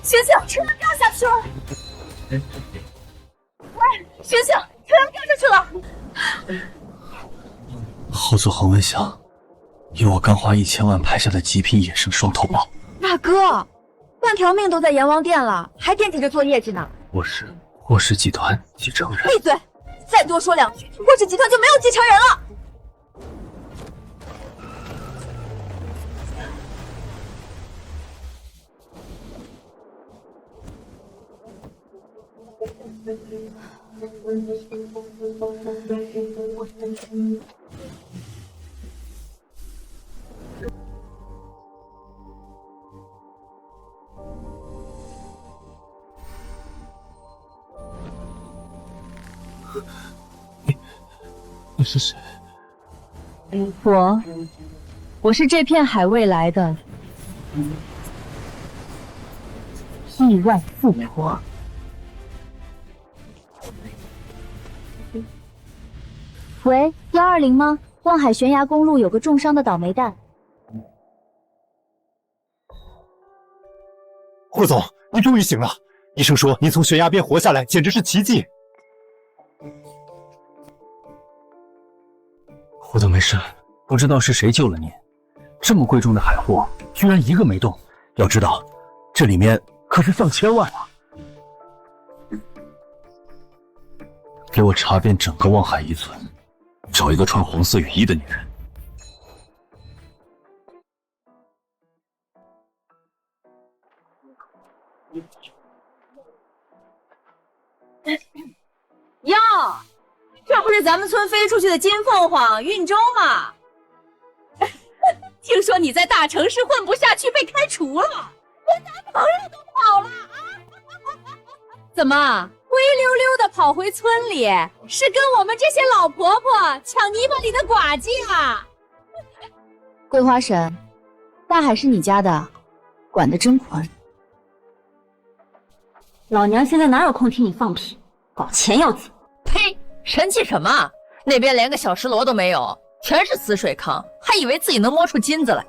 醒醒，车要掉下去了！喂，醒醒，车要掉下去了！后座恒温箱，有我刚花1000万拍下的极品野生双头豹。大哥，半条命都在阎王殿了，还惦记着做业绩呢。我是霍氏集团继承人。闭嘴！再多说2句，霍氏集团就没有继承人了。你是谁？我是这片海未来的意外富婆。喂，120吗？望海悬崖公路有个重伤的倒霉蛋。霍总，你终于醒了！医生说你从悬崖边活下来，简直是奇迹。我都没事，不知道是谁救了你。这么贵重的海货，居然一个没动。要知道，这里面可是上千万啊！给我查遍整个望海遗存，找一个穿红色雨衣的女人。哟，这不是咱们村飞出去的金凤凰运州吗？听说你在大城市混不下去，被开除了，连男朋友都跑了啊！怎么灰溜溜的跑回村里，是跟我们这些老婆婆抢泥巴里的寡妇啊？桂花婶，大海是你家的，管得真宽。老娘现在哪有空听你放屁，搞钱要紧。呸！神气什么？那边连个小石螺都没有，全是死水坑，还以为自己能摸出金子来。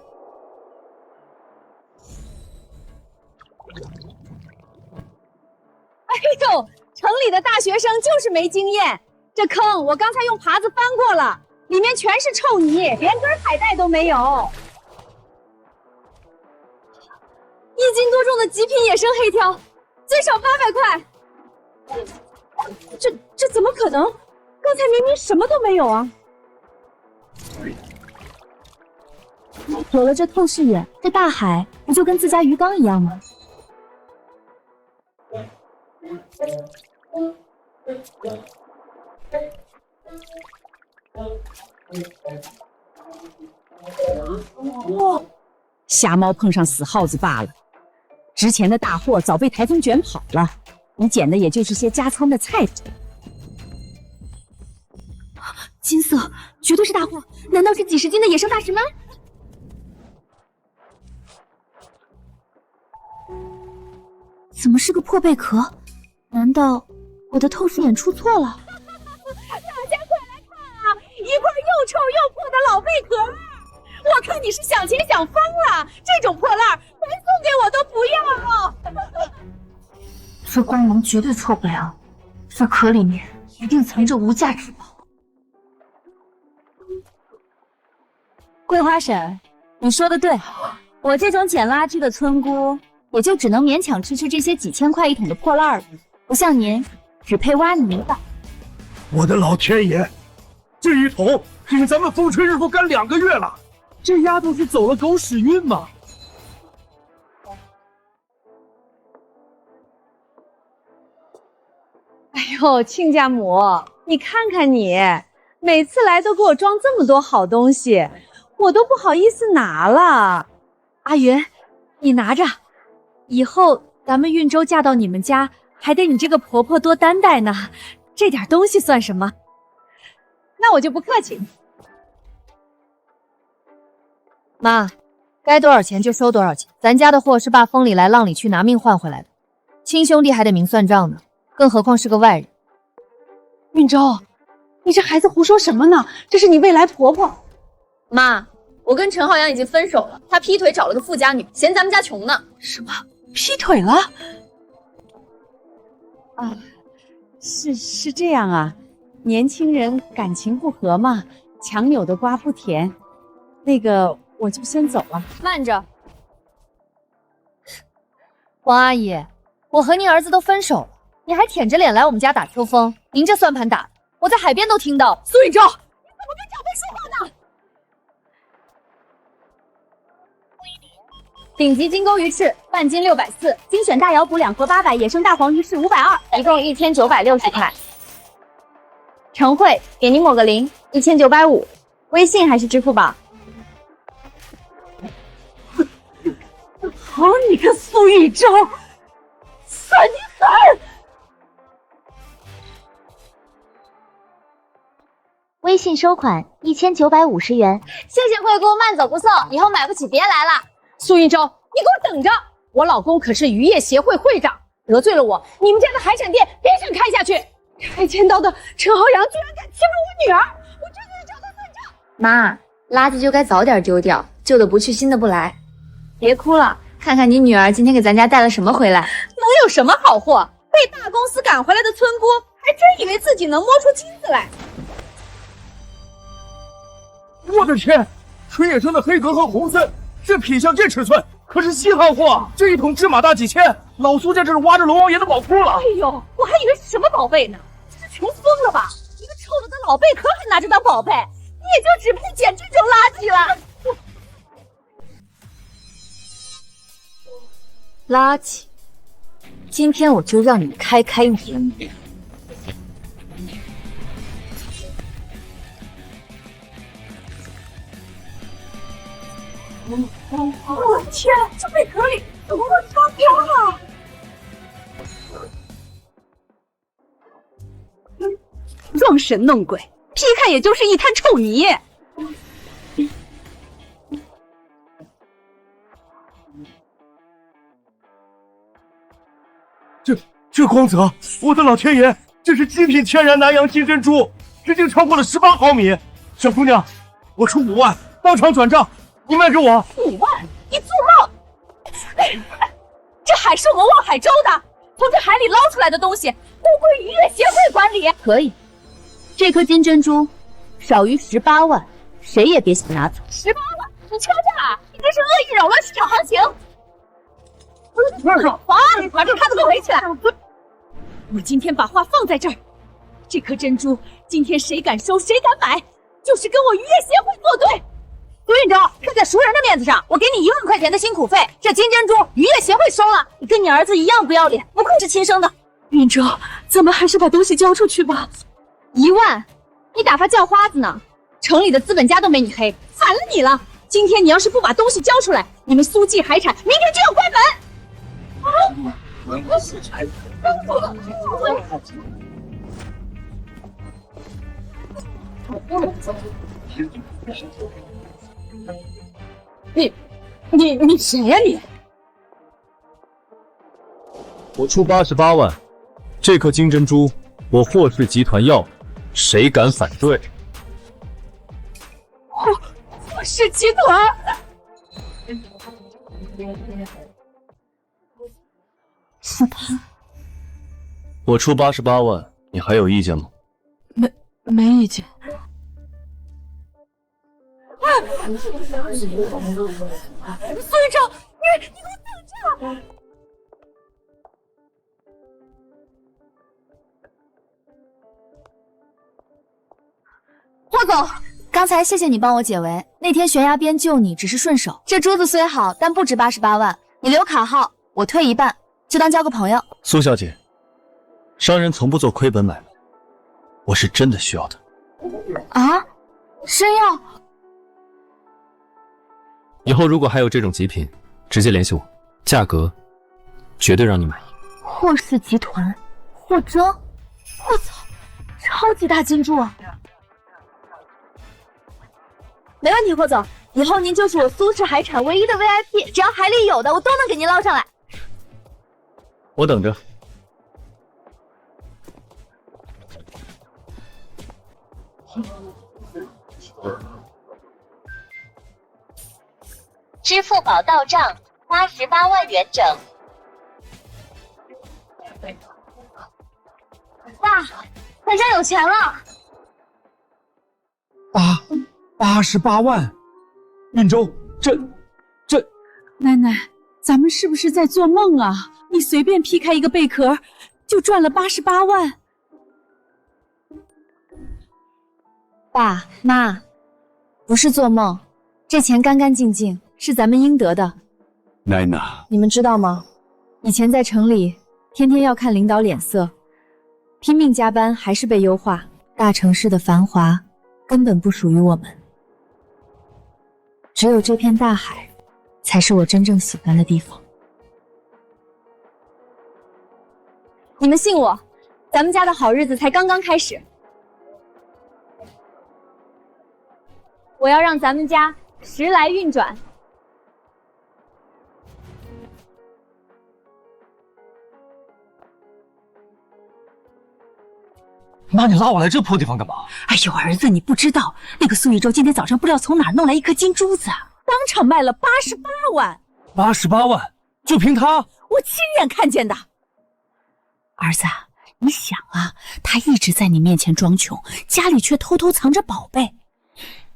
哎呦，城里的大学生就是没经验，这坑我刚才用耙子翻过了，里面全是臭泥，连根海带都没有。1斤多重的极品野生黑条，最少800块。这怎么可能？刚才明明什么都没有啊！有了这透视眼，这大海不就跟自家鱼缸一样吗？瞎猫碰上死耗子罢了，值钱的大货早被台风卷跑了，你捡的也就是些加仓的菜品。金色，绝对是大货！难道是几十斤的野生大石鳗？怎么是个破贝壳？难道我的透视眼出错了？大家快来看啊！一块又臭又破的老贝壳烂！我看你是想钱想疯了！这种破烂白送给我都不要！这光芒绝对错不了，这壳里面一定藏着无价之宝。桂花婶，你说的对，我这种捡垃圾的村姑，也就只能勉强吃这些几千块一桶的破烂了，不像您，只配挖泥巴。我的老天爷，这一桶给咱们风吹日不干2个月了，这丫头是走了狗屎运吗？哎呦，亲家母，你看看你，每次来都给我装这么多好东西，我都不好意思拿了。阿云，你拿着，以后咱们运州嫁到你们家，还得你这个婆婆多担待呢。这点东西算什么？那我就不客气。妈，该多少钱就收多少钱。咱家的货是爸风里来浪里去拿命换回来的，亲兄弟还得明算账呢，更何况是个外人。运州，你这孩子胡说什么呢？这是你未来婆婆。妈，我跟陈浩洋已经分手了，他劈腿找了个富家女，嫌咱们家穷呢。什么？劈腿了？啊，是这样啊，年轻人感情不和嘛，强扭的瓜不甜。那个，我就先走了。慢着，王阿姨，我和您儿子都分手了，你还舔着脸来我们家打秋风，您这算盘打的，我在海边都听到。苏运州，你怎么跟长辈说话呢？顶级金钩鱼翅，半斤640，精选大窑补2盒800，野生大黄鱼翅520，一共1960块。陈慧，给您抹个0，1950，微信还是支付宝？好你个苏玉州，算你狠！微信收款1950元，谢谢惠顾，慢走不送，以后买不起别来了。苏玉州，你给我等着！我老公可是渔业协会会长，得罪了我，你们家的海产店别想开下去！开千刀的陈豪阳居然敢欺负我女儿，我这就去找他算账！妈，垃圾就该早点丢掉，旧的不去，新的不来。别哭了，看看你女儿今天给咱家带了什么回来。能有什么好货？被大公司赶回来的村姑，还真以为自己能摸出金子来。我的天，纯野生的黑格和红参，这品相这尺寸可是稀罕货，这一桶芝麻大几千，老苏家这是挖着龙王爷的宝库了。哎呦，我还以为是什么宝贝呢，这是穷疯了吧？一个臭了的老贝壳还拿着当宝贝，你也就只配捡这种垃圾了。垃圾，今天我就让你开开眼。我的天，这贝壳里怎么会装掉了？装神弄鬼，劈开也就是一滩臭泥。这光泽，我的老天爷，这是极品天然南洋金珍珠，直径超过了18毫米。小姑娘，我出5万，当场转账，你卖给我。5万？你做梦！这海是我们望海州的，从这海里捞出来的东西都归渔业协会管理。可以，这颗金珍珠少于18万，谁也别想拿走。18万？你敲诈啊！你这是恶意扰乱市场行情！好啊，你把这摊子给我围起来！我今天把话放在这儿，这颗珍珠今天谁敢收谁敢买，就是跟我渔业协会作对。苏运州，看在熟人的面子上，我给你1万块钱的辛苦费。这金珍珠渔业协会收了，你跟你儿子一样不要脸，不愧是亲生的。运州，咱们还是把东西交出去吧。1万，你打发叫花子呢？城里的资本家都没你黑，惨了你了！今天你要是不把东西交出来，你们苏记海产明天就要关门。你谁呀你？我出88万，这颗金珍珠我霍氏集团要，谁敢反对？霍氏集团。是他。我出88万，你还有意见吗？没意见。苏运州，你给我等着！霍总，刚才谢谢你帮我解围，那天悬崖边救你只是顺手。这珠子虽好，但不值88万，你留卡号，我退1半，就当交个朋友。苏小姐，商人从不做亏本买卖，我是真的需要的。啊？生药？以后如果还有这种极品，直接联系我，价格绝对让你满意。霍氏集团，霍征，我操，超级大金柱啊！没问题，霍总，以后您就是我苏氏海产唯一的 VIP， 只要海里有的，我都能给您捞上来。我等着。支付宝到账88万元整。爸，咱家有钱了。88万，运周，这，奶奶，咱们是不是在做梦啊？你随便劈开一个贝壳，就赚了88万。爸妈，不是做梦，这钱干干净净，是咱们应得的。奶奶，你们知道吗？以前在城里，天天要看领导脸色，拼命加班还是被优化。大城市的繁华根本不属于我们，只有这片大海，才是我真正喜欢的地方。你们信我，咱们家的好日子才刚刚开始。我要让咱们家时来运转。妈，你拉我来这破地方干嘛？哎呦，儿子，你不知道，那个苏玉洲今天早上不知道从哪儿弄来一颗金珠子，当场卖了88万。88万，就凭他？我亲眼看见的。儿子，你想啊，他一直在你面前装穷，家里却偷偷藏着宝贝，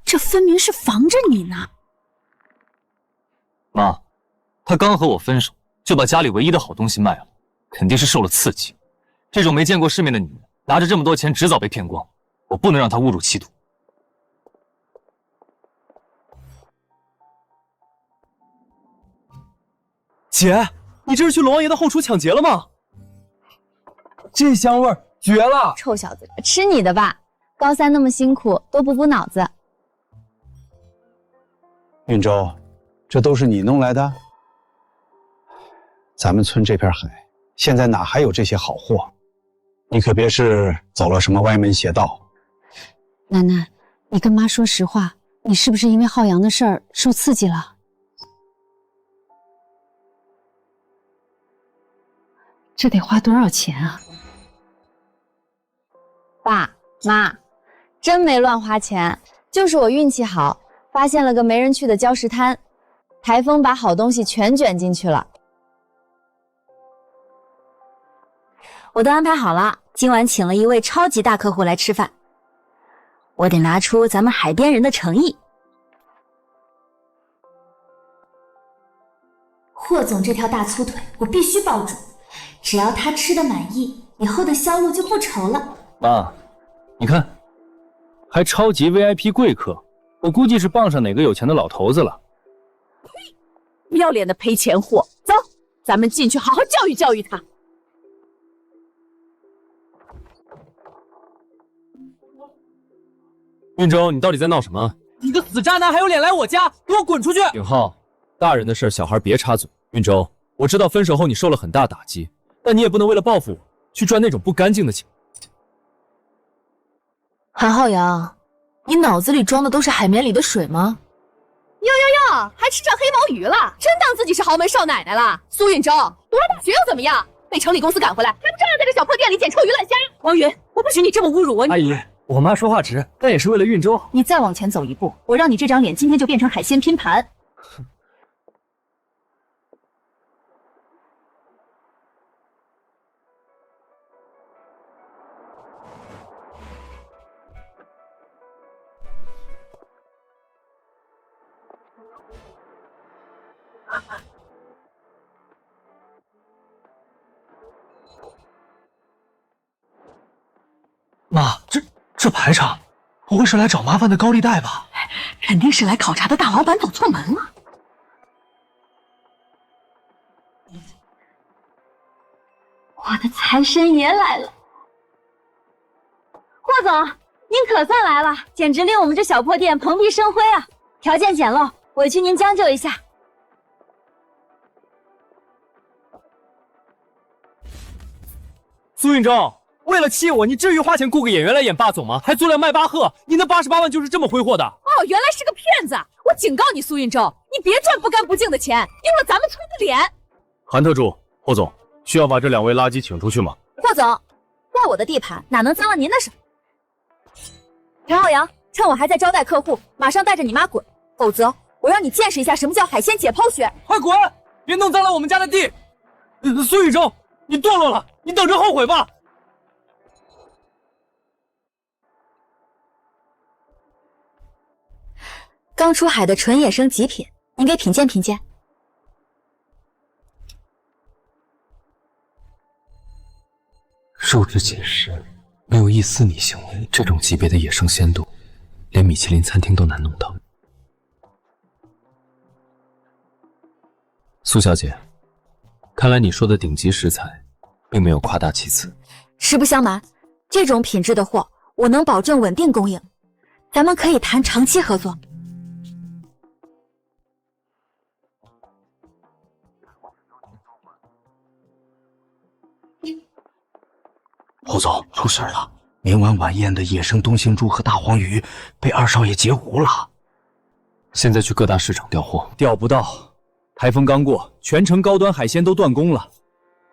这分明是防着你呢。妈，他刚和我分手，就把家里唯一的好东西卖了，肯定是受了刺激。这种没见过世面的女人，拿着这么多钱，迟早被骗光。我不能让她误入歧途。姐，你这是去龙王爷的后厨抢劫了吗？这香味儿绝了！臭小子，吃你的吧！高三那么辛苦，多补补脑子。运周，这都是你弄来的？咱们村这片海，现在哪还有这些好货？你可别是走了什么歪门邪道。奶奶，你跟妈说实话，你是不是因为浩洋的事儿受刺激了？这得花多少钱啊？爸妈，真没乱花钱，就是我运气好，发现了个没人去的礁石滩，台风把好东西全卷进去了。我都安排好了，今晚请了一位超级大客户来吃饭，我得拿出咱们海边人的诚意。霍总这条大粗腿，我必须抱住，只要他吃得满意，以后的销路就不愁了。妈，你看，还超级 VIP 贵客，我估计是傍上哪个有钱的老头子了。呸！不要脸的赔钱货！走，咱们进去好好教育教育他。运周，你到底在闹什么？你个死渣男，还有脸来我家？给我滚出去！景浩，大人的事小孩别插嘴。运周，我知道分手后你受了很大打击，但你也不能为了报复我去赚那种不干净的钱。韩浩洋，你脑子里装的都是海绵里的水吗？哟，还吃上黑毛鱼了，真当自己是豪门少奶奶了？苏运周，读了大学又怎么样？被城里公司赶回来，还不照样在这小破店里捡臭鱼烂虾？王云，我不许你这么侮辱我！阿姨，我妈说话直，但也是为了运周。你再往前走一步，我让你这张脸今天就变成海鲜拼盘。妈，这排场，不会是来找麻烦的高利贷吧？肯定是来考察的大老板走错门了。我的财神爷来了！霍总，您可算来了，简直令我们这小破店蓬荜生辉啊！条件简陋，委屈您将就一下。苏运周，为了气我，你至于花钱雇个演员来演霸总吗？还租辆迈巴赫，你那88万就是这么挥霍的？我原来是个骗子！我警告你，苏运舟，你别赚不干不净的钱，丢了咱们村的脸！韩特助，霍总，需要把这2位垃圾请出去吗？霍总，在我的地盘哪能脏了您的手？陈浩洋，趁我还在招待客户，马上带着你妈滚，否则我让你见识一下什么叫海鲜解剖学！快滚！别弄脏了我们家的地！苏宇舟，你堕落了，你等着后悔吧！刚出海的纯野生极品，您给品鉴品鉴。肉质紧实，没有一丝米腥味，这种级别的野生鲜度，连米其林餐厅都难弄到。苏小姐，看来你说的顶级食材，并没有夸大其词。实不相瞒，这种品质的货，我能保证稳定供应，咱们可以谈长期合作。侯总，出事了！明晚晚宴的野生东星猪和大黄鱼被2少爷截胡了。现在去各大市场调货，调不到。台风刚过，全城高端海鲜都断供了。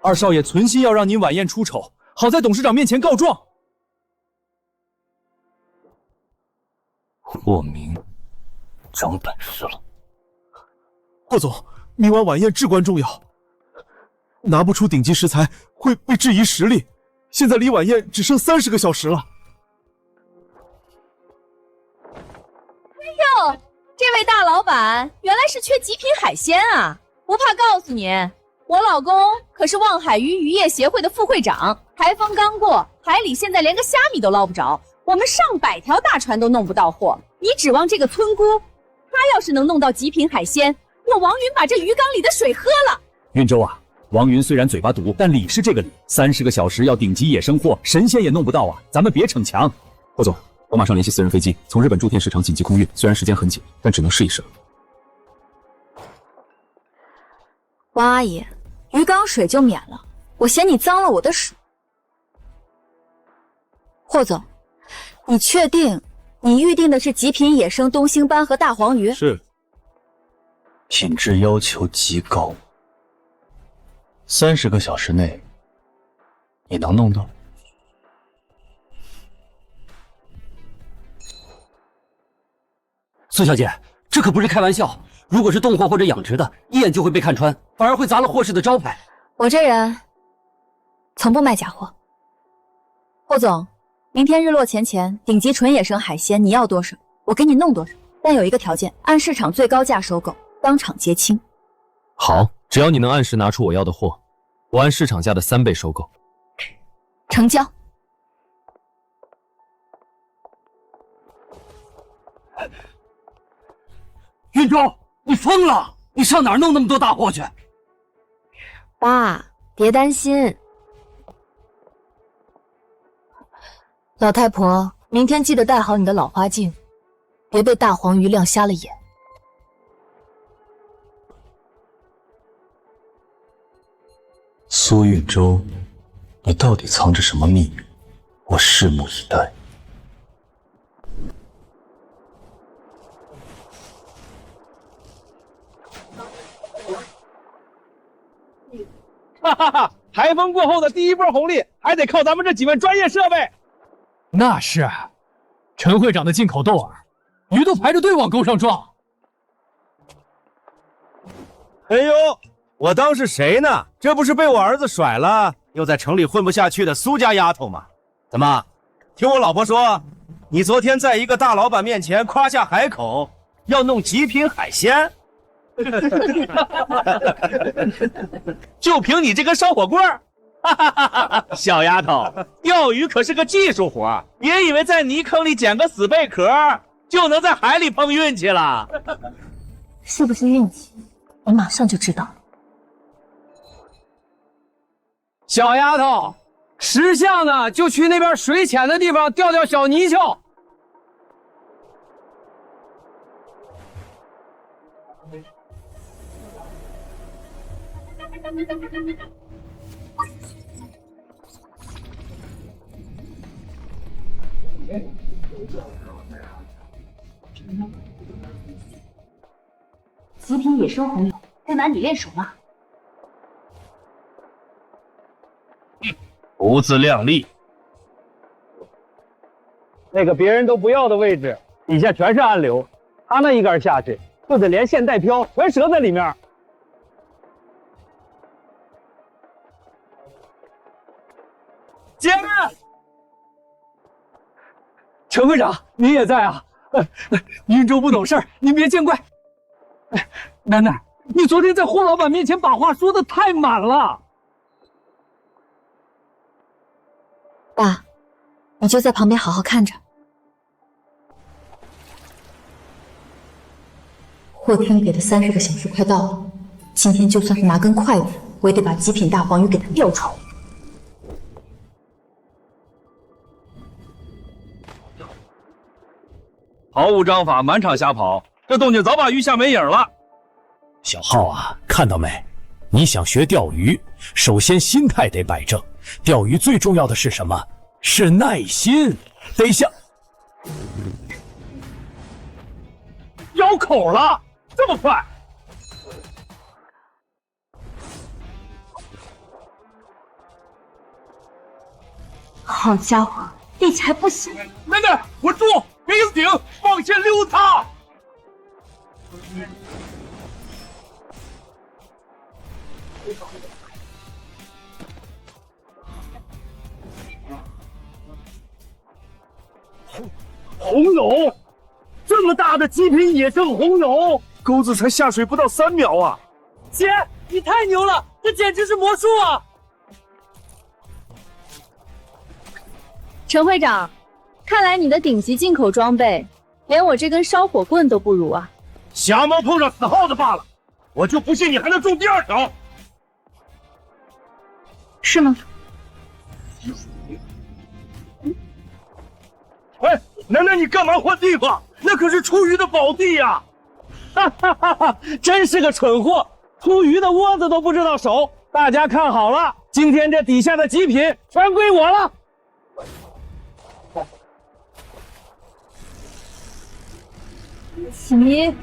2少爷存心要让您晚宴出丑，好在董事长面前告状。霍明长本事了。霍总，明晚晚宴至关重要，拿不出顶级食材会被质疑实力。现在离晚宴只剩30个小时了。哎呦，这位大老板原来是缺极品海鲜啊！不怕告诉你，我老公可是望海鱼渔业协会的副会长。台风刚过，海里现在连个虾米都捞不着，我们上百条大船都弄不到货。你指望这个村姑，她要是能弄到极品海鲜，我王云把这鱼缸里的水喝了。运舟啊，王云虽然嘴巴毒，但理是这个理。30个小时要顶级野生货，神仙也弄不到啊！咱们别逞强。霍总，我马上联系私人飞机，从日本筑天市场紧急空运。虽然时间很紧，但只能试一试了。王阿姨，鱼缸水就免了，我嫌你脏了我的手。霍总，你确定你预定的是极品野生东星斑和大黄鱼？是。品质要求极高。30个小时内，你能弄到？苏小姐，这可不是开玩笑。如果是冻货或者养殖的，一眼就会被看穿，反而会砸了货市的招牌。我这人从不卖假货。霍总，明天日落前，顶级纯野生海鲜你要多少，我给你弄多少。但有一个条件，按市场最高价收购，当场结清。好，只要你能按时拿出我要的货，我按市场价的3倍收购。成交。运舟，你疯了！你上哪儿弄那么多大货去？爸，别担心。老太婆，明天记得带好你的老花镜，别被大黄鱼亮瞎了眼。苏运舟，你到底藏着什么秘密？我拭目以待。哈哈哈！台风过后的第一波红利，还得靠咱们这几位专业设备。那是，陈会长的进口豆饵，鱼都排着队往沟上撞。哎呦，我当是谁呢？这不是被我儿子甩了，又在城里混不下去的苏家丫头吗？怎么，听我老婆说，你昨天在一个大老板面前夸下海口，要弄极品海鲜？就凭你这根烧火棍儿，小丫头，钓鱼可是个技术活，别以为在泥坑里捡个死贝壳就能在海里碰运气了。是不是运气？我马上就知道。小丫头，识相呢就去那边水浅的地方钓钓小泥鳅。种野生红油，该拿你练手了。不自量力。那个别人都不要的位置，底下全是暗流，他那一杆下去，就得连线带飘，全折在里面。姐，陈会长，您也在啊？云州不懂事儿，您别见怪。楠楠，你昨天在霍老板面前把话说的太满了。爸，你就在旁边好好看着。霍天给的30个小时快到了，今天就算是拿根筷子，我也得把极品大黄鱼给它吊出来。毫无章法，满场瞎跑，这动静早把鱼吓没影了。小浩啊，看到没？你想学钓鱼，首先心态得摆正。钓鱼最重要的是什么？是耐心，得像……咬口了，这么快！好家伙，力气还不小！楠楠，稳住，别硬顶，放线溜它！红蛹，这么大的极品野生红蛹，钩子才下水不到3秒啊！姐，你太牛了，这简直是魔术啊！陈会长，看来你的顶级进口装备，连我这根烧火棍都不如啊！瞎猫碰上死耗子罢了，我就不信你还能中第2条。是吗？哎，楠楠，你干嘛换地方？那可是出鱼的宝地呀！哈哈哈哈！真是个蠢货，出鱼的窝子都不知道守。大家看好了，今天这底下的极品全归我了。你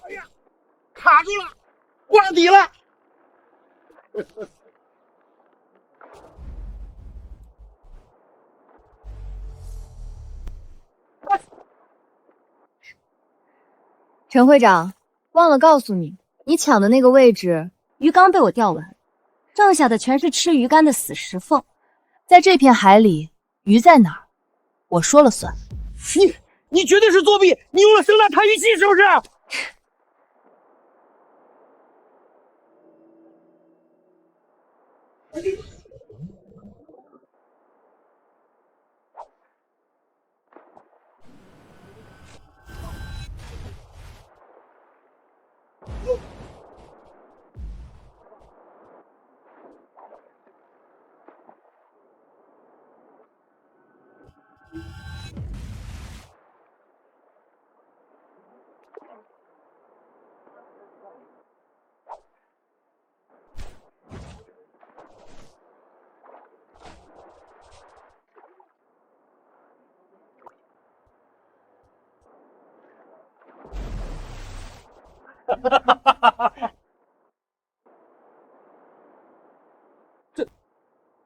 哎呀，卡住了，挂底了。陈会长，忘了告诉你，你抢的那个位置，鱼缸被我钓完，剩下的全是吃鱼竿的死石缝。在这片海里，鱼在哪儿，我说了算。你绝对是作弊！你用了声呐弹鱼器是不是？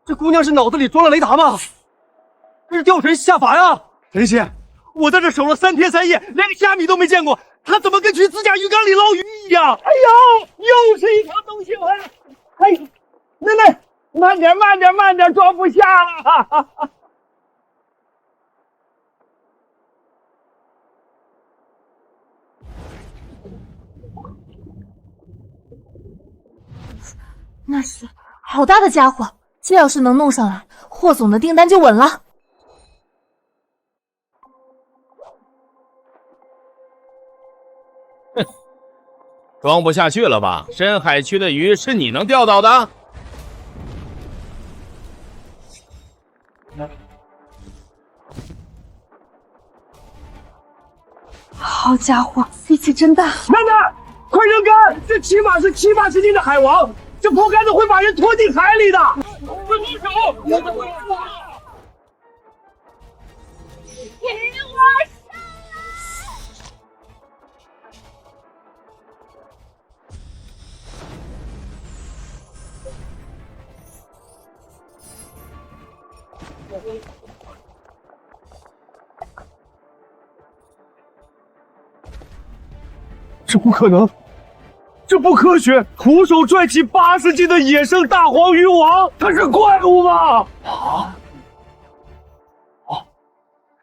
这姑娘是脑子里装了雷达吗？这是吊神下凡啊！神仙，我在这守了3天3夜，连个虾米都没见过，他怎么跟去自家鱼缸里捞鱼一样？哎呦，又是一条东西回来！哎呦，奶奶，慢点，慢点，慢点，装不下了！哈哈哈。那是好大的家伙，这要是能弄上来，霍总的订单就稳了。哼，装不下去了吧？深海区的鱼是你能钓到的？好家伙，力气真大！楠楠，快扔竿！这起码是7、8十斤的海王，这这破盖子会把人拖进海里的。不住手！给我上来！这不可能，这不科学！徒手拽起80斤的野生大黄鱼王，他是怪物吗？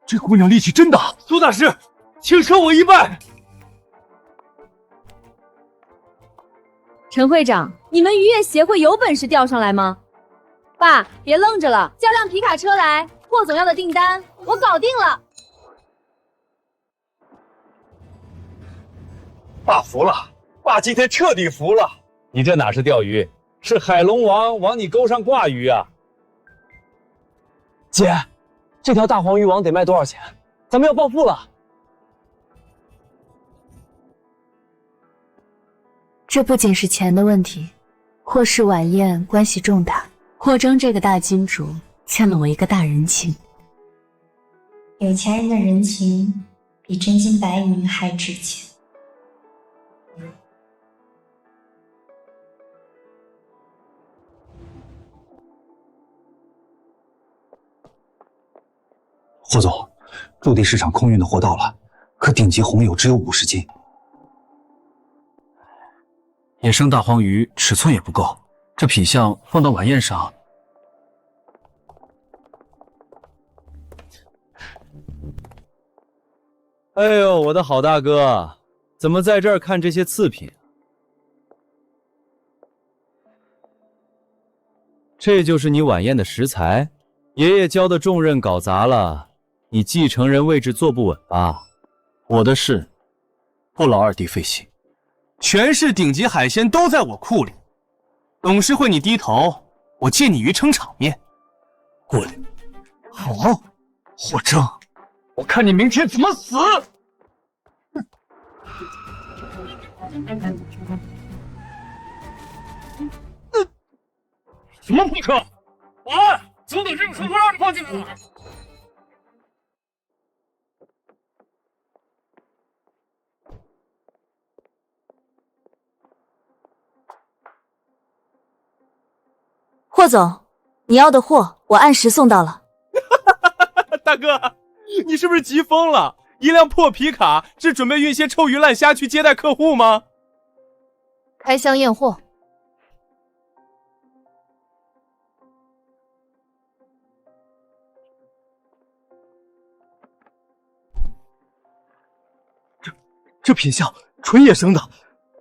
这姑娘力气真大！苏大师，请收我一拜。陈会长，你们渔业协会有本事钓上来吗？爸，别愣着了，叫辆皮卡车来，霍总要的订单我搞定了。爸服了，爸今天彻底服了。你这哪是钓鱼，是海龙王往你钩上挂鱼啊！姐，这条大黄鱼王得卖多少钱？咱们要暴富了。这不仅是钱的问题，霍氏晚宴关系重大，霍征这个大金主欠了我一个大人情。有钱人的人情比真金白银还值钱。霍总，陆地市场空运的货到了，可顶级红友只有50斤。野生大黄鱼尺寸也不够，这品相放到晚宴上。哎呦，我的好大哥，怎么在这儿看这些次品？这就是你晚宴的食材？爷爷交的重任搞砸了，你继承人位置坐不稳吧？我的事不劳二弟费心。全市顶级海鲜都在我库里，董事会你低头，我借你鱼撑场面。滚！好，霍征，我看你明天怎么死！什么破车？保安，总得这个车不让你放进来了。霍总，你要的货我按时送到了。大哥，你是不是急疯了？一辆破皮卡是准备运些臭鱼烂虾去接待客户吗？开箱验货。这品相纯野生的，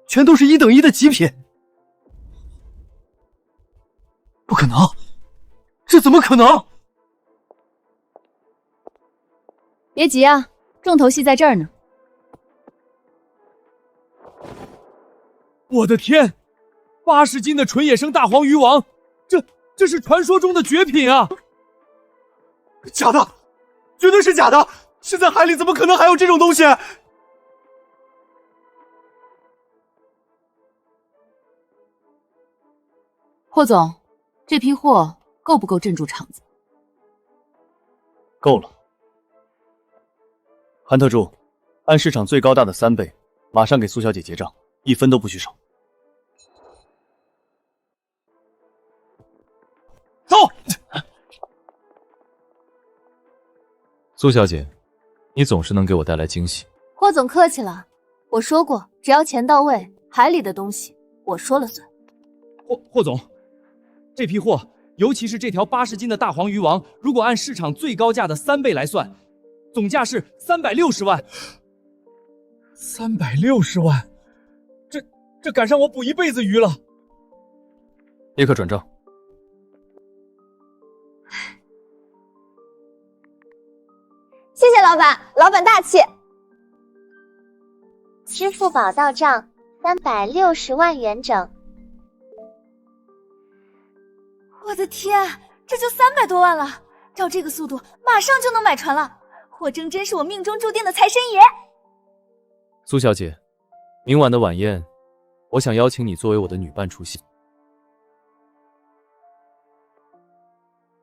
全都是1等1的极品。不可能，这怎么可能？别急啊，重头戏在这儿呢。我的天，80斤的纯野生大黄鱼王，这是传说中的绝品啊！假的，绝对是假的！现在海里怎么可能还有这种东西？霍总，这批货够不够镇住场子？够了。韩特助，按市场最高价的3倍，马上给苏小姐结账，1分都不许少。走。苏小姐，你总是能给我带来惊喜。霍总客气了，我说过，只要钱到位，海里的东西我说了算。霍总，这批货，尤其是这条80斤的大黄鱼王，如果按市场最高价的3倍来算，总价是360万。360万，这赶上我捕一辈子鱼了。立刻转账。谢谢老板，老板大气。支付宝到账360万元整。我的天，这就300多万了！照这个速度，马上就能买船了。霍征真是我命中注定的财神爷。苏小姐，明晚的晚宴，我想邀请你作为我的女伴出席。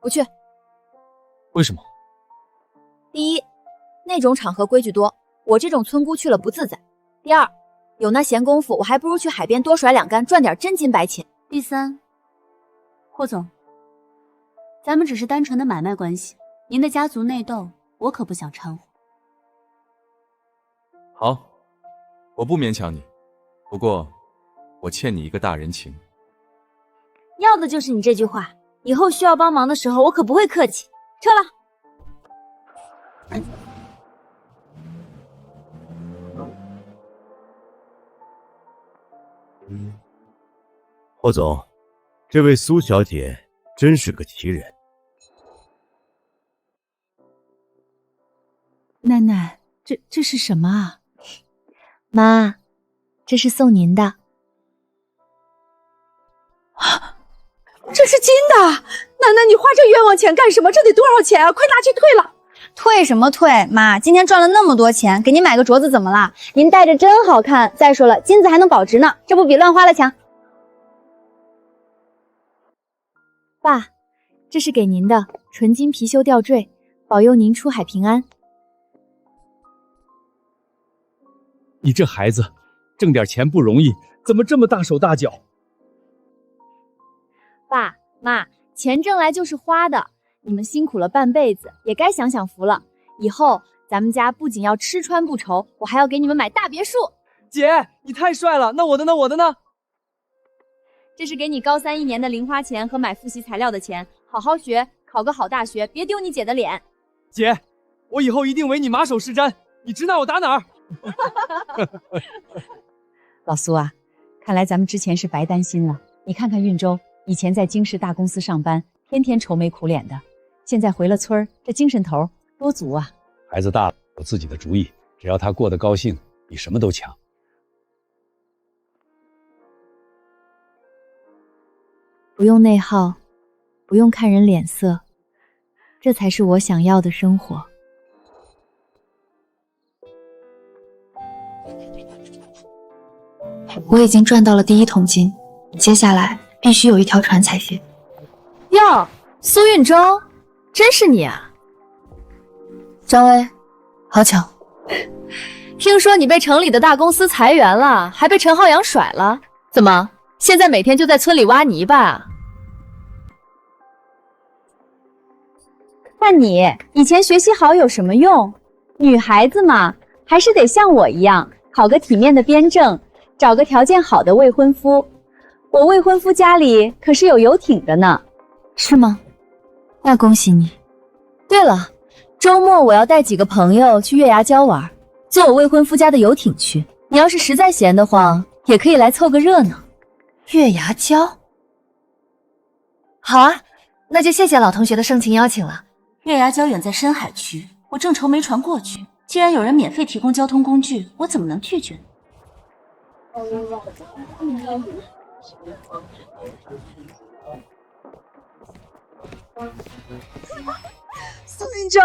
不去。为什么？第一，那种场合规矩多，我这种村姑去了不自在。第二，有那闲工夫，我还不如去海边多甩2竿，赚点真金白钱。第三，霍总，咱们只是单纯的买卖关系，您的家族内斗，我可不想掺和。好，我不勉强你，不过我欠你一个大人情。要的就是你这句话，以后需要帮忙的时候，我可不会客气。撤了。霍总，这位苏小姐真是个奇人。奶奶，这是什么啊？妈，这是送您的。这是金的！奶奶，你花这冤枉钱干什么？这得多少钱啊？快拿去退了！退什么退？妈，今天赚了那么多钱，给您买个镯子怎么啦？您戴着真好看。再说了，金子还能保值呢，这不比乱花了强？爸，这是给您的纯金貔貅吊坠，保佑您出海平安。你这孩子，挣点钱不容易，怎么这么大手大脚？爸妈，钱挣来就是花的，你们辛苦了半辈子，也该享享福了。以后咱们家不仅要吃穿不愁，我还要给你们买大别墅。姐，你太帅了！那我的呢？我的呢？这是给你高31年的零花钱和买复习材料的钱，好好学，考个好大学，别丢你姐的脸。姐，我以后一定为你马首是瞻，你指哪我打哪儿。老苏啊，看来咱们之前是白担心了。你看看运周，以前在京市大公司上班，天天愁眉苦脸的，现在回了村儿，这精神头多足啊！孩子大了，有自己的主意，只要他过得高兴，比什么都强。不用内耗，不用看人脸色，这才是我想要的生活。我已经赚到了第1桶金，接下来必须有一条船才行。哟，苏运周，真是你啊！张薇，好巧。听说你被城里的大公司裁员了，还被陈浩洋甩了，怎么现在每天就在村里挖泥巴？看你以前学习好有什么用？女孩子嘛，还是得像我一样，考个体面的编政，找个条件好的未婚夫。我未婚夫家里可是有游艇的呢。是吗？那恭喜你。对了，周末我要带几个朋友去月牙礁玩，坐我未婚夫家的游艇去。你要是实在闲得慌，也可以来凑个热闹。月牙礁？好啊，那就谢谢老同学的盛情邀请了。月牙礁远在深海区，我正愁没船过去。既然有人免费提供交通工具，我怎么能拒绝呢？苏运周，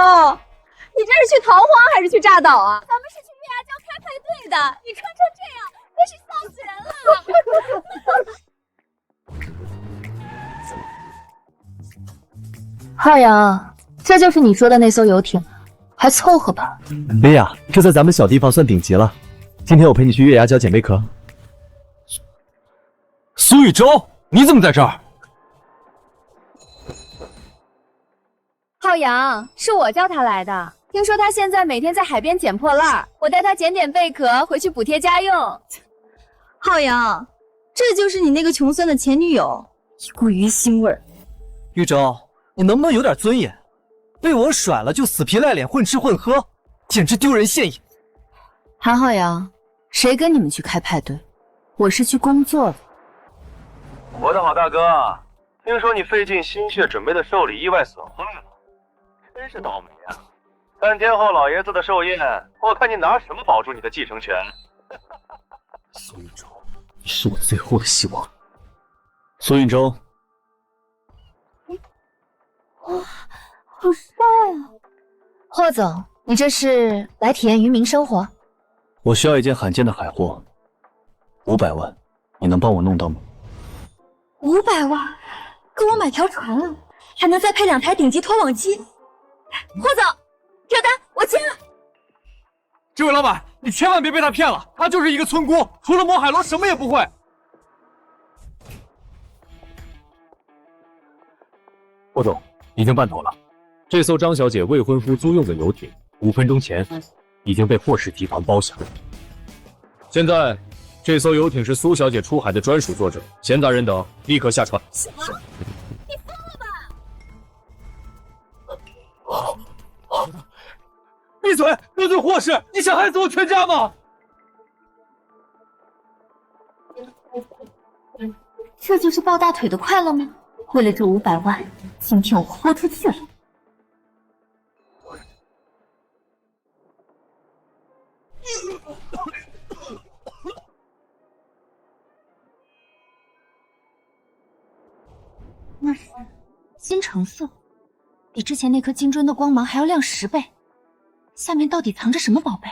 你这是去逃荒还是去炸岛啊？咱们是去月牙礁开派对的，你穿成这样，真是笑死人了。浩洋，这就是你说的那艘游艇，还凑合吧？薇娅，这在咱们小地方算顶级了。今天我陪你去月牙礁捡贝壳。苏玉洲，你怎么在这儿？浩洋，是我叫他来的。听说他现在每天在海边捡破烂，我带他捡点贝壳回去补贴家用。浩洋，这就是你那个穷酸的前女友，一股鱼腥味儿。玉洲，你能不能有点尊严？被我甩了就死皮赖脸混吃混喝，简直丢人现眼。韩浩洋，谁跟你们去开派对？我是去工作的。我的好大哥，听说你费尽心血准备的寿礼意外损坏了，真是倒霉啊！3天后老爷子的寿宴，我看你拿什么保住你的继承权？苏运洲，你是我最后的希望。苏运洲，哇，好帅啊！霍总，你这是来体验渔民生活？我需要一件罕见的海货，500万，你能帮我弄到吗？ 500万，够我买条船了。还能再配2台顶级拖网机。霍总，这单我签了。这位老板，你千万别被他骗了，他就是一个村姑，除了摸海螺什么也不会。霍总，已经办妥了，这艘张小姐未婚夫租用的游艇，5分钟前已经被霍氏集团包下。现在，这艘游艇是苏小姐出海的专属作者，闲杂人等立刻下船。什么？你疯了吧！闭嘴！得罪霍氏，你想害死我全家吗？这就是抱大腿的快乐吗？为了这500万，今天我豁出去了。那是金橙色，比之前那颗金砖的光芒还要亮10倍。下面到底藏着什么宝贝？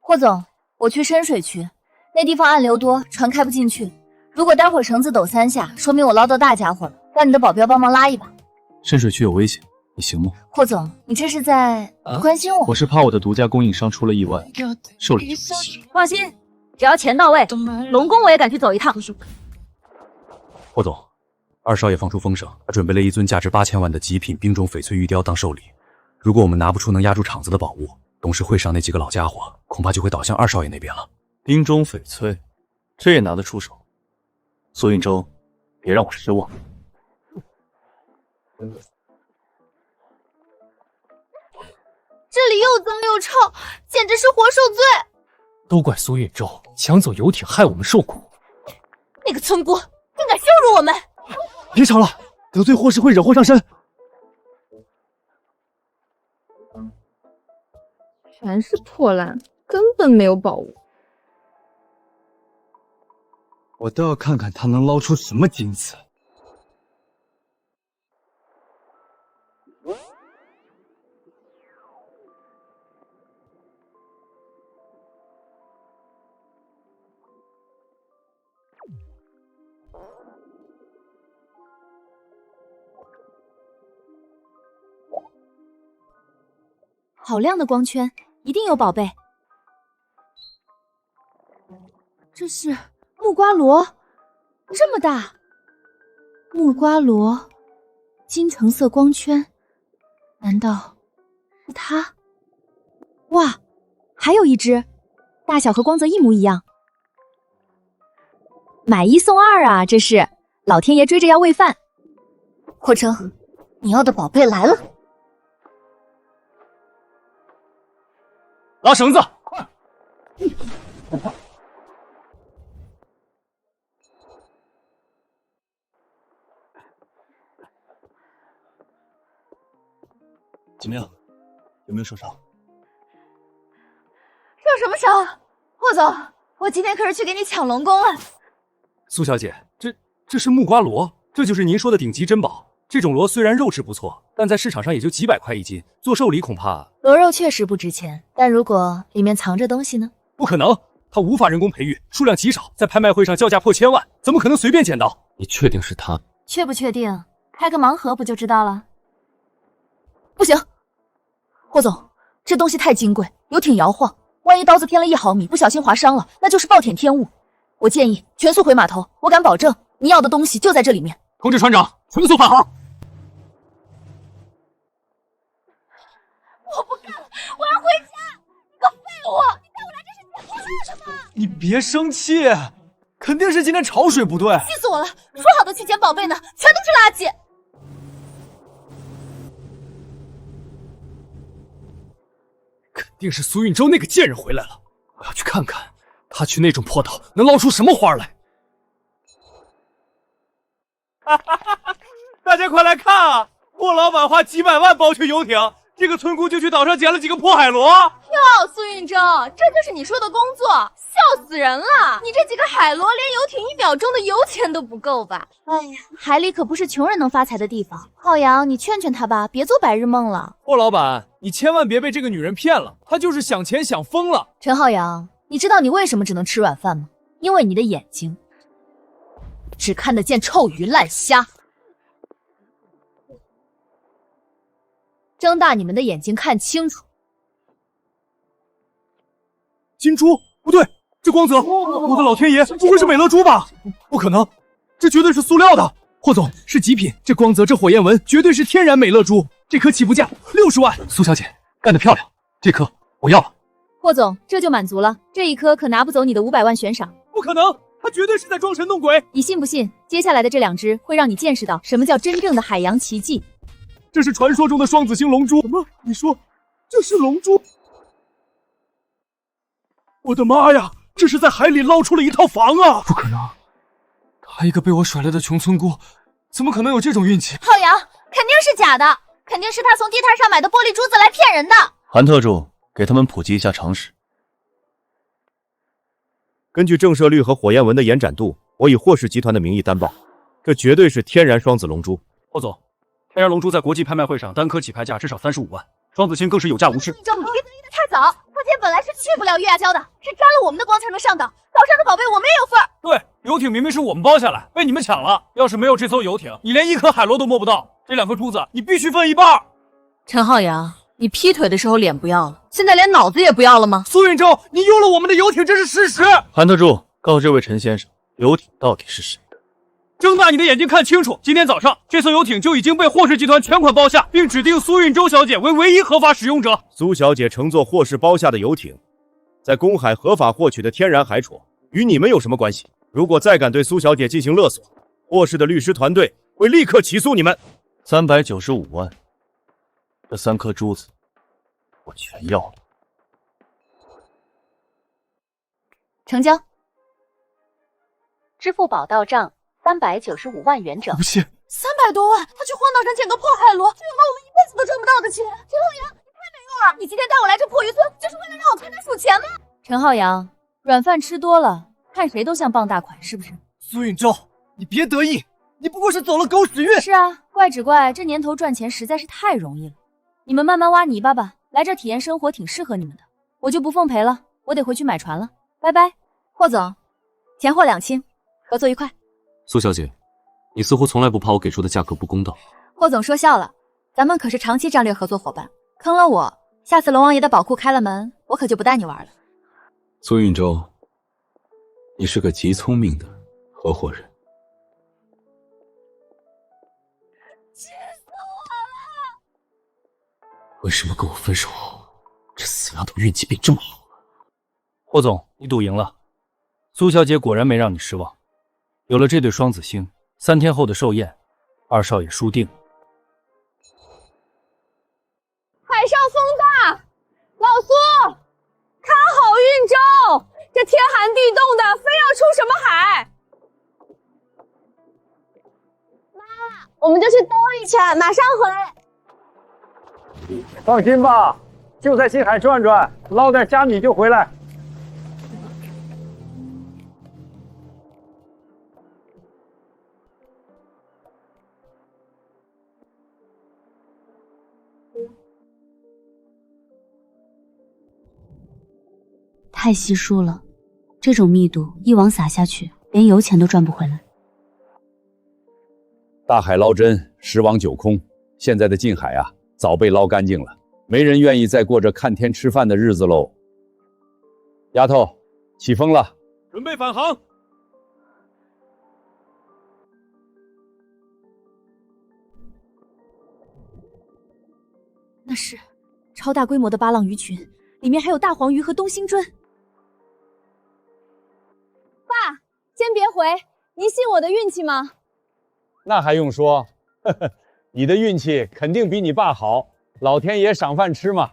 霍总，我去深水区，那地方暗流多，船开不进去。如果待会儿绳子抖3下，说明我捞到大家伙了，让你的保镖帮忙拉一把。深水区有危险，你行吗？霍总，你这是在关心我？我是怕我的独家供应商出了意外，受了一些危险。放心，只要钱到位，龙宫我也敢去走一趟。霍总，二少爷放出风声，他准备了一尊价值8000万的极品冰中翡翠玉雕当寿礼。如果我们拿不出能压住场子的宝物，董事会上那几个老家伙恐怕就会倒向二少爷那边了。冰中翡翠，这也拿得出手？苏运舟，别让我失望。这里又脏又臭，简直是活受罪。都怪苏运舟抢走游艇，害我们受苦。那个村姑更敢羞辱我们！别吵了，得罪霍氏会惹祸上身。全是破烂，根本没有宝物。我倒要看看他能捞出什么金子。好亮的光圈，一定有宝贝。这是木瓜螺，这么大。木瓜螺，金橙色光圈，难道是它？哇，还有一只，大小和光泽一模一样。买1送2啊！这是老天爷追着要喂饭。霍成，你要的宝贝来了。拉绳子，快！怎么样？有没有受伤？受什么伤？霍总，我今天可是去给你抢龙宫了。苏小姐，这是木瓜螺，这就是您说的顶级珍宝。这种螺虽然肉质不错，但在市场上也就几百块1斤，做寿礼恐怕……螺肉确实不值钱，但如果里面藏着东西呢？不可能，它无法人工培育，数量极少，在拍卖会上叫价破1000万，怎么可能随便捡到？你确定是他？确不确定？开个盲盒不就知道了？不行，霍总，这东西太金贵，游艇摇晃，万一刀子偏了1毫米，不小心划伤了，那就是暴殄天物。我建议全速回码头，我敢保证，你要的东西就在这里面。通知船长，全速返航。我不干了，我要回家！你个废物！你带我来这是干什么？你别生气，肯定是今天潮水不对。气死我了！说好的去捡宝贝呢，全都是垃圾。肯定是苏运舟那个贱人回来了，我要去看看他去那种破岛能捞出什么花来。大家快来看啊！霍老板花几百万包去游艇，这个村姑就去岛上捡了几个破海螺。哟，苏运舟，这就是你说的工作，笑死人了！你这几个海螺连游艇1秒钟的油钱都不够吧？哎呀，海里可不是穷人能发财的地方。浩洋，你劝劝他吧，别做白日梦了。霍老板，你千万别被这个女人骗了，她就是想钱想疯了。陈浩洋，你知道你为什么只能吃软饭吗？因为你的眼睛只看得见臭鱼烂虾。睁大你们的眼睛看清楚。金珠？不对，这光泽，我的老天爷，不会是美乐珠吧？不可能，这绝对是塑料的。霍总，是极品，这光泽，这火焰纹，绝对是天然美乐珠。这颗起步价60万。苏小姐干得漂亮，这颗我要了。霍总，这就满足了，这一颗可拿不走你的500万悬赏。不可能，他绝对是在装神弄鬼。你信不信？接下来的这2只会让你见识到什么叫真正的海洋奇迹。这是传说中的双子星龙珠。什么？你说这是龙珠？我的妈呀！这是在海里捞出了一套房啊！不可能，他一个被我甩了的穷村姑，怎么可能有这种运气？浩洋，肯定是假的，肯定是他从地摊上买的玻璃珠子来骗人的。韩特助，给他们普及一下常识。根据正射率和火焰纹的延展度，我以霍氏集团的名义担保，这绝对是天然双子龙珠。霍总，天然龙珠在国际拍卖会上单颗起拍价至少35万，双子星更是有价无市。你别得意的太早，他姐本来是去不了月牙礁的，是沾了我们的光才能上岛。岛上的宝贝我们也有份儿。对，游艇明明是我们包下来，被你们抢了。要是没有这艘游艇，你连一颗海螺都摸不到。这2颗珠子你必须分一半。陈浩洋，你劈腿的时候脸不要了，现在连脑子也不要了吗？苏运州，你用了我们的游艇，这是事实。韩特助，告诉这位陈先生，游艇到底是谁的？睁大你的眼睛看清楚！今天早上，这艘游艇就已经被霍氏集团全款包下，并指定苏运州小姐为唯一合法使用者。苏小姐乘坐霍氏包下的游艇，在公海合法获取的天然海戳，与你们有什么关系？如果再敢对苏小姐进行勒索，霍氏的律师团队会立刻起诉你们。395万，这3颗珠子，我全要了。成交。支付宝到账395万元整。不信300多万，他去荒岛上捡个破海螺，这有了我们一辈子都赚不到的钱。陈浩洋，你太没用了！你今天带我来这破渔村，就是为了让我陪他数钱吗？陈浩洋，软饭吃多了，看谁都像傍大款，是不是？苏运州，你别得意，你不过是走了狗屎运。是啊，怪只怪这年头赚钱实在是太容易了。你们慢慢挖泥巴吧，来这体验生活挺适合你们的。我就不奉陪了，我得回去买船了，拜拜。霍总，钱货两清，合作愉快。苏小姐，你似乎从来不怕我给出的价格不公道。霍总说笑了，咱们可是长期战略合作伙伴，坑了我，下次龙王爷的宝库开了门，我可就不带你玩了。苏运州，你是个极聪明的合伙人。气死我了！为什么跟我分手后，这死丫头运气变这么好？霍总，你赌赢了。苏小姐果然没让你失望。有了这对双子星，3天后的寿宴，二少爷输定了。海上风大，老苏，看好运州，这天寒地冻的，非要出什么海？妈，我们就去兜一圈，马上回来。放心吧，就在星海转转，捞点虾米就回来。太稀疏了，这种密度一网撒下去，连油钱都赚不回来。大海捞针，10网9空，现在的近海啊，早被捞干净了，没人愿意再过着看天吃饭的日子喽。丫头，起风了，准备返航。那是超大规模的巴浪鱼群，里面还有大黄鱼和东星鳟。爸，先别回，您信我的运气吗？那还用说，呵呵，你的运气肯定比你爸好，老天爷赏饭吃嘛。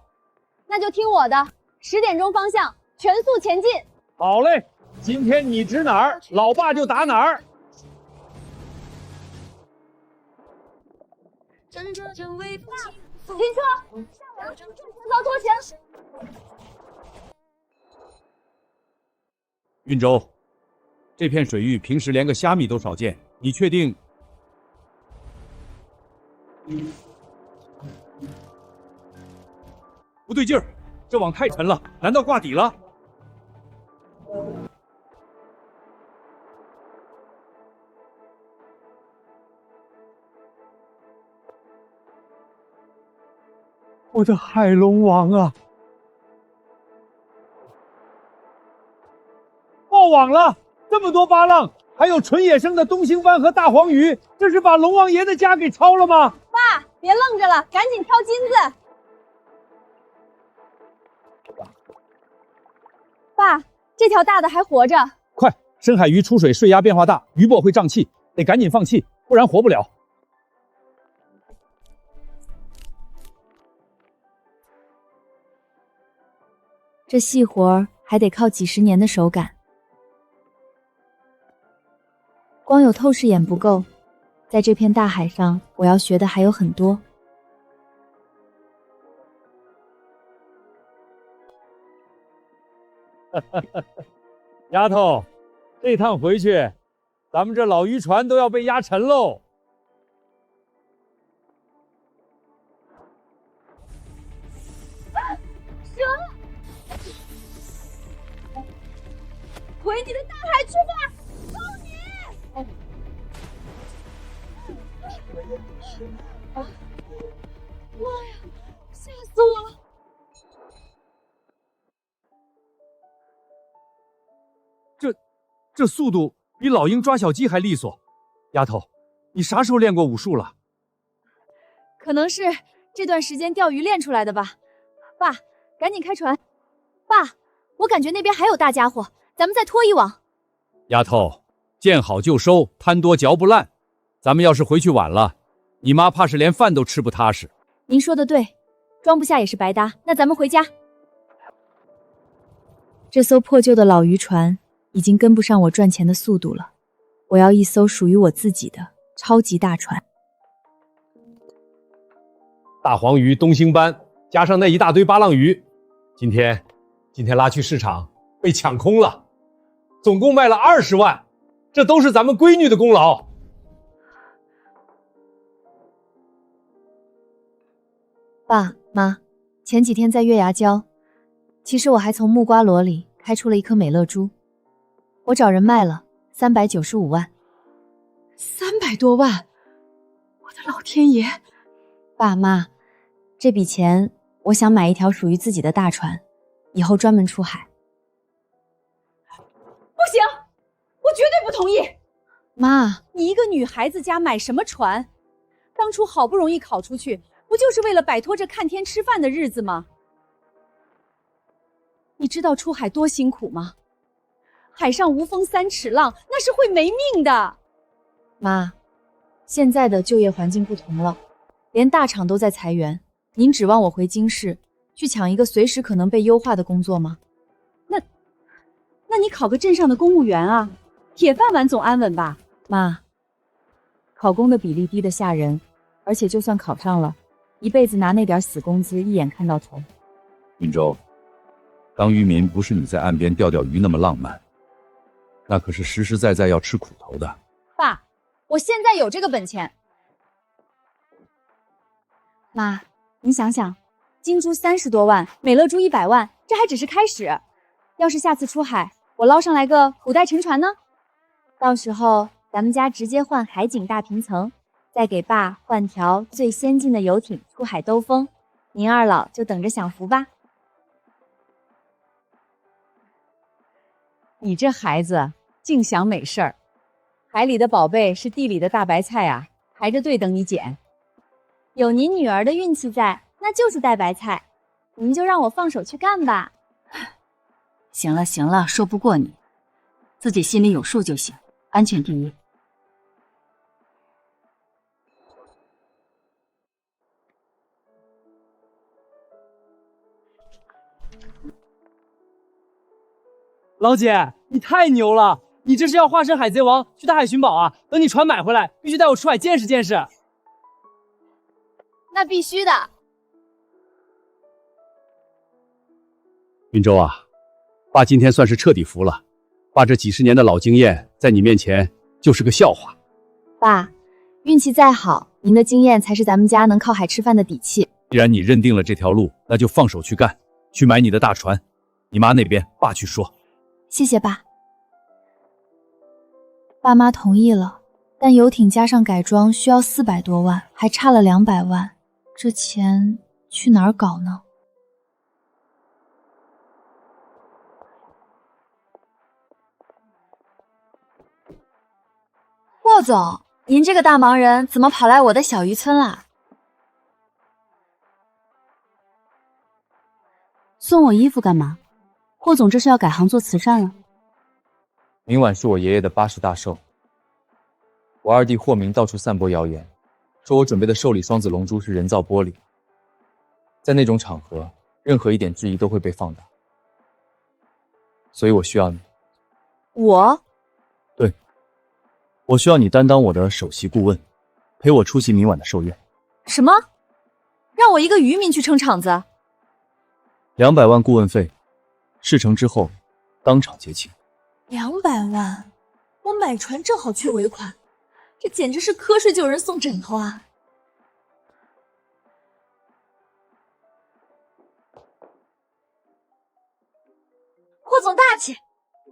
那就听我的，10点钟方向，全速前进。好嘞，今天你指哪儿，老爸就打哪儿。停车，上梁，正操拖前。运州，这片水域平时连个虾米都少见，你确定？不对劲儿，这网太沉了，难道挂底了？我的海龙王啊！爆网了，这么多巴浪，还有纯野生的东星斑和大黄鱼，这是把龙王爷的家给抄了吗？爸，别愣着了，赶紧挑金子。爸，这条大的还活着。快，深海鱼出水水压变化大，鱼泊会胀气，得赶紧放气，不然活不了。这细活儿还得靠几十年的手感，光有透视眼不够，在这片大海上，我要学的还有很多。丫头，这趟回去，咱们这老渔船都要被压沉喽。回你的大海去吧，操你！妈呀，吓死我了！这速度比老鹰抓小鸡还利索。丫头，你啥时候练过武术了？可能是这段时间钓鱼练出来的吧。爸，赶紧开船。爸，我感觉那边还有大家伙，咱们再拖一网。丫头，见好就收，贪多嚼不烂。咱们要是回去晚了，你妈怕是连饭都吃不踏实。您说的对，装不下也是白搭。那咱们回家。这艘破旧的老渔船已经跟不上我赚钱的速度了，我要一艘属于我自己的超级大船。大黄鱼、东星斑，加上那一大堆巴浪鱼，今天拉去市场被抢空了。总共卖了20万，这都是咱们闺女的功劳。爸妈，前几天在月牙礁，其实我还从木瓜箩里开出了一颗美乐珠，我找人卖了395万。300多万！我的老天爷！爸妈，这笔钱我想买一条属于自己的大船，以后专门出海。不行，我绝对不同意！妈，你一个女孩子家买什么船？当初好不容易考出去，不就是为了摆脱这看天吃饭的日子吗？你知道出海多辛苦吗？海上无风3尺浪，那是会没命的。妈，现在的就业环境不同了，连大厂都在裁员，您指望我回京市去抢一个随时可能被优化的工作吗？那你考个镇上的公务员啊，铁饭碗总安稳吧？妈，考公的比例低得吓人，而且就算考上了，一辈子拿那点死工资一眼看到头。云州，当渔民不是你在岸边钓钓鱼那么浪漫，那可是实实在在要吃苦头的。爸，我现在有这个本钱。妈，你想想，金珠30多万，美乐珠100万，这还只是开始。要是下次出海，我捞上来个古代沉船呢？到时候咱们家直接换海景大平层，再给爸换条最先进的游艇出海兜风，您二老就等着享福吧。你这孩子净想美事儿，海里的宝贝是地里的大白菜啊，排着队等你捡。有您女儿的运气在，那就是带白菜，您就让我放手去干吧。行了行了，说不过你，自己心里有数就行，安全第一。老姐，你太牛了！你这是要化身海贼王去大海寻宝啊？等你船买回来，必须带我出海见识见识。那必须的。云州啊，爸今天算是彻底服了。爸这几十年的老经验，在你面前就是个笑话。爸，运气再好，您的经验才是咱们家能靠海吃饭的底气。既然你认定了这条路，那就放手去干，去买你的大船。你妈那边，爸去说。谢谢爸。爸妈同意了，但游艇加上改装需要400多万，还差了200万，这钱去哪儿搞呢？霍总，您这个大忙人怎么跑来我的小渔村啦？送我衣服干嘛？霍总这是要改行做慈善了？明晚是我爷爷的80大寿，我二弟霍明到处散播谣言，说我准备的寿礼双子龙珠是人造玻璃，在那种场合，任何一点质疑都会被放大，所以我需要你。我？对，我需要你担当我的首席顾问，陪我出席明晚的寿宴。什么？让我一个渔民去撑场子？200万顾问费，事成之后当场结清。200万，我买船正好缺尾款，这简直是瞌睡就有人送枕头啊！霍总大气，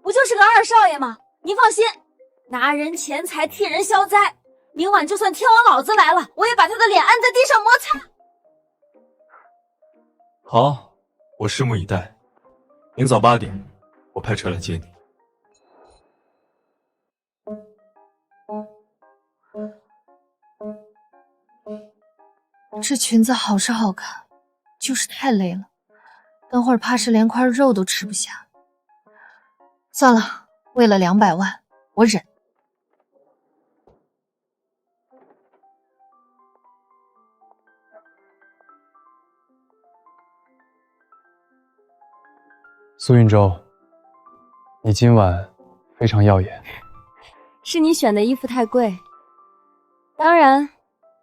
不就是个二少爷吗？您放心，拿人钱财替人消灾，明晚就算天王老子来了，我也把他的脸按在地上摩擦。好，我拭目以待。明早8点，我派车来接你。这裙子好是好看，就是太累了，等会儿怕是连块肉都吃不下。算了，为了200万，我忍。苏运舟，你今晚非常耀眼。是你选的衣服太贵。当然，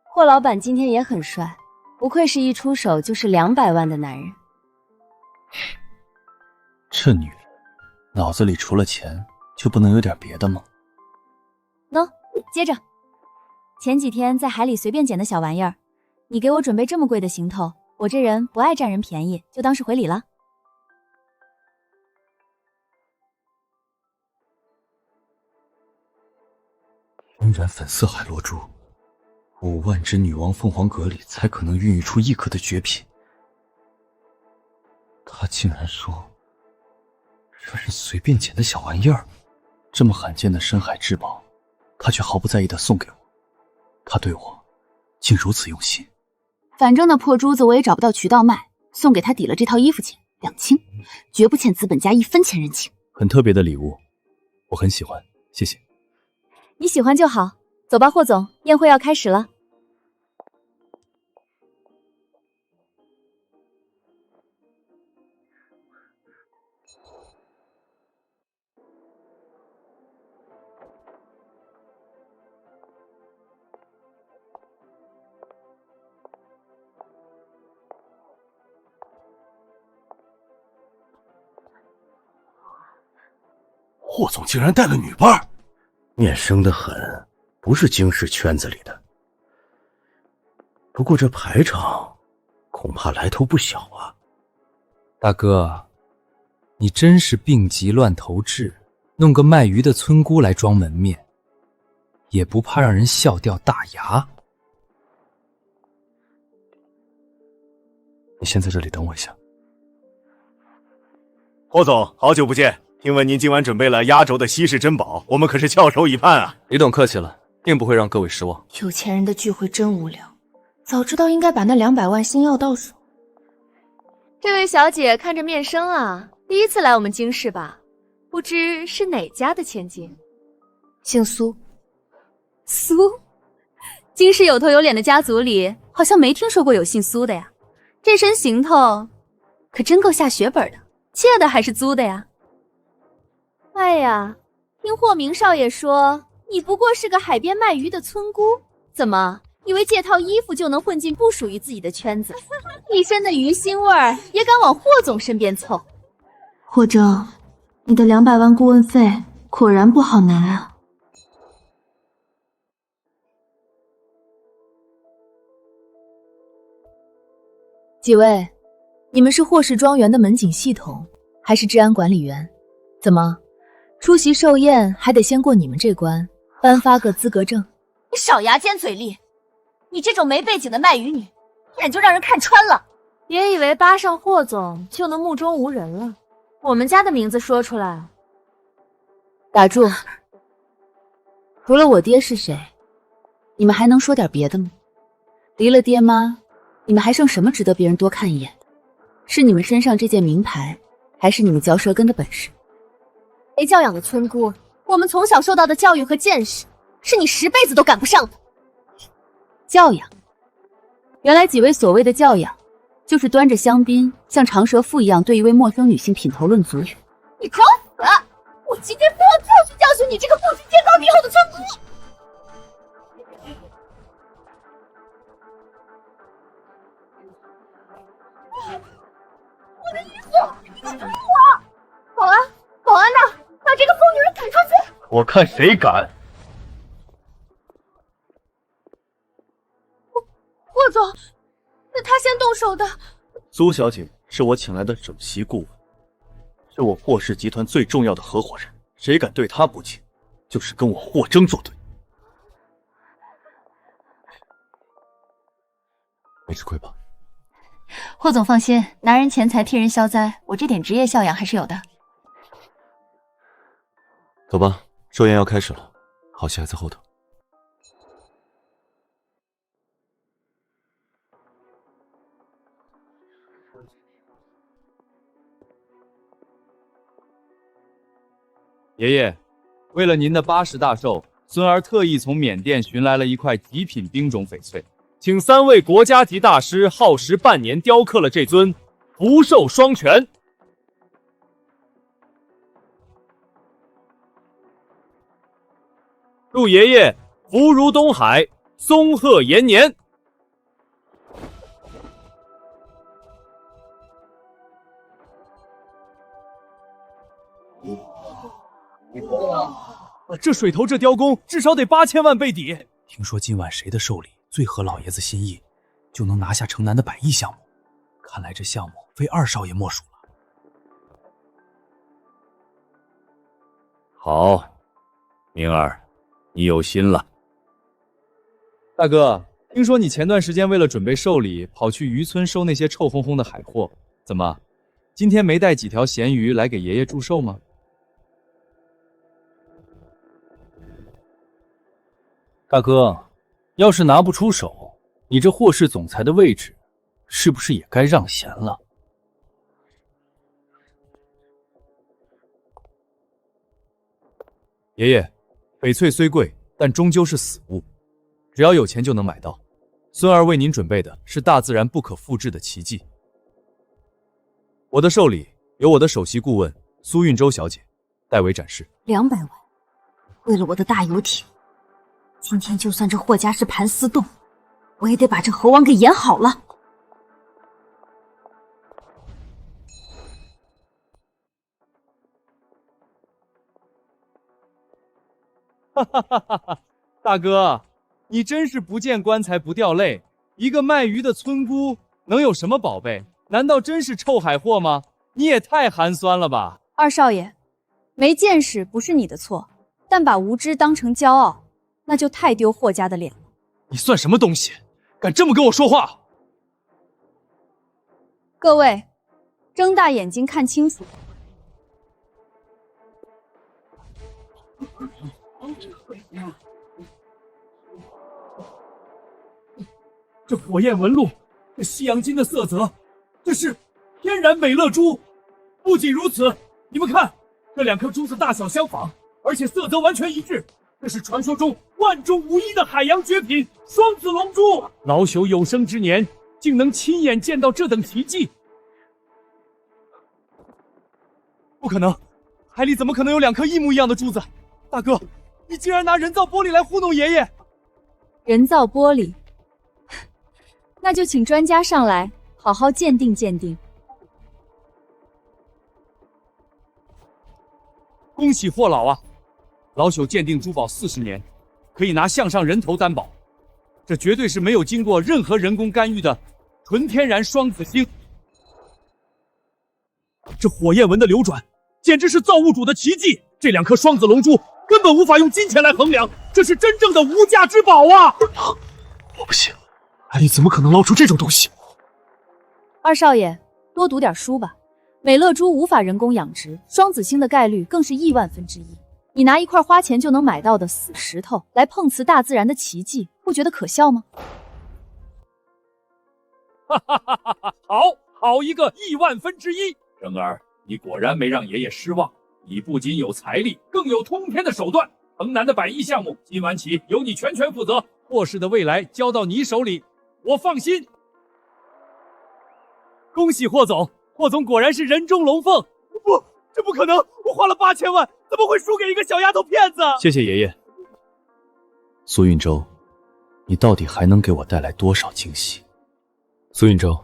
霍老板今天也很帅，不愧是一出手就是200万的男人。这女人脑子里除了钱就不能有点别的吗？喏，接着，前几天在海里随便捡的小玩意儿，你给我准备这么贵的行头，我这人不爱占人便宜，就当是回礼了。天然粉色海螺珠，5万只女王凤凰蛤里才可能孕育出1颗的绝品。他竟然说这是随便捡的小玩意儿，这么罕见的深海至宝，他却毫不在意地送给我。他对我竟如此用心。反正那破珠子我也找不到渠道卖，送给他抵了这套衣服钱，2清，绝不欠资本家1分钱人情。很特别的礼物，我很喜欢，谢谢。你喜欢就好，走吧，霍总，宴会要开始了。霍总竟然带了女伴，面生得很，不是京市圈子里的。不过这排场恐怕来头不小啊。大哥，你真是病急乱投治，弄个卖鱼的村姑来装门面，也不怕让人笑掉大牙。你先在这里等我一下。霍总，好久不见。听闻您今晚准备了压轴的稀世珍宝，我们可是翘首以盼啊！李董客气了，定不会让各位失望。有钱人的聚会真无聊，早知道应该把那200万先要到手。这位小姐看着面生啊，第一次来我们京市吧？不知是哪家的千金？姓苏。苏？京市有头有脸的家族里，好像没听说过有姓苏的呀。这身行头，可真够下血本的，借的还是租的呀？哎呀，听霍明少爷说，你不过是个海边卖鱼的村姑，怎么以为借套衣服就能混进不属于自己的圈子？一身的鱼腥味儿也敢往霍总身边凑？霍总，你的200万顾问费果然不好拿啊！几位，你们是霍氏庄园的门警系统，还是治安管理员？怎么？出席寿宴还得先过你们这关，颁发个资格证。你少牙尖嘴利！你这种没背景的卖鱼女，一眼就让人看穿了。别以为扒上霍总就能目中无人了。我们家的名字说出来。打住！除了我爹是谁，你们还能说点别的吗？离了爹妈，你们还剩什么值得别人多看一眼的？是你们身上这件名牌，还是你们嚼舌根的本事？没教养的村姑，我们从小受到的教育和见识，是你10辈子都赶不上的。教养？原来几位所谓的教养，就是端着香槟像长舌妇一样对一位陌生女性品头论足。你找死！我今天非要教训教训你这个不知天高地厚的村姑！我的衣服，你给我！保安，保安呢？把这个疯女人赶出去！我看谁敢！霍总，是他先动手的。苏小姐是我请来的首席顾问，是我霍氏集团最重要的合伙人，谁敢对她不敬，就是跟我霍征作对。没吃亏吧？霍总放心，拿人钱财替人消灾，我这点职业教养还是有的。走吧，寿宴要开始了，好戏还在后头。爷爷，为了您的80大寿，孙儿特意从缅甸寻来了一块极品冰种翡翠，请3位国家级大师耗时半年雕刻了这尊福寿双全。祝爷爷福如东海，松鹤延年。这水头这雕工至少得8000万倍底。听说今晚谁的寿礼最合老爷子心意，就能拿下城南的100亿项目。看来这项目非2少爷莫属了。好，明儿，你有心了。大哥，听说你前段时间为了准备寿礼，跑去渔村收那些臭烘烘的海货，怎么，今天没带几条咸鱼来给爷爷祝寿吗？大哥，要是拿不出手，你这霍氏总裁的位置，是不是也该让贤了？爷爷，翡翠虽贵，但终究是死物，只要有钱就能买到。孙儿为您准备的是大自然不可复制的奇迹。我的寿礼由我的首席顾问苏运舟小姐代为展示。200万，为了我的大游艇。今天就算这霍家是盘丝洞，我也得把这猴王给演好了。哈哈哈哈哈！大哥，你真是不见棺材不掉泪。一个卖鱼的村姑能有什么宝贝？难道真是臭海货吗？你也太寒酸了吧！二少爷，没见识不是你的错，但把无知当成骄傲，那就太丢霍家的脸了。你算什么东西，敢这么跟我说话？各位，睁大眼睛看清楚。这火焰纹路，这西洋金的色泽，这是天然美乐珠。不仅如此，你们看，这2颗珠子大小相仿，而且色泽完全一致。这是传说中万中无一的海洋绝品双子龙珠。老朽有生之年，竟能亲眼见到这等奇迹。不可能，海里怎么可能有2颗一模一样的珠子？大哥，你竟然拿人造玻璃来糊弄爷爷！人造玻璃，那就请专家上来好好鉴定鉴定。恭喜霍老啊！老朽鉴定珠宝40年，可以拿项上人头担保，这绝对是没有经过任何人工干预的纯天然双子星。这火焰纹的流转，简直是造物主的奇迹！这2颗双子龙珠根本无法用金钱来衡量，这是真正的无价之宝啊！我不信，海里怎么可能捞出这种东西？二少爷，多读点书吧。美乐珠无法人工养殖，双子星的概率更是亿万分之一。你拿一块花钱就能买到的死石头来碰瓷大自然的奇迹，不觉得可笑吗？哈哈哈哈哈！好一个亿万分之一！人儿，你果然没让爷爷失望。你不仅有财力，更有通天的手段。城南的100亿项目，今晚起由你全权负责。霍氏的未来交到你手里，我放心。恭喜霍总，霍总果然是人中龙凤。不，这不可能！我花了8000万，怎么会输给一个小丫头片子？谢谢爷爷。苏运舟，你到底还能给我带来多少惊喜？苏运舟，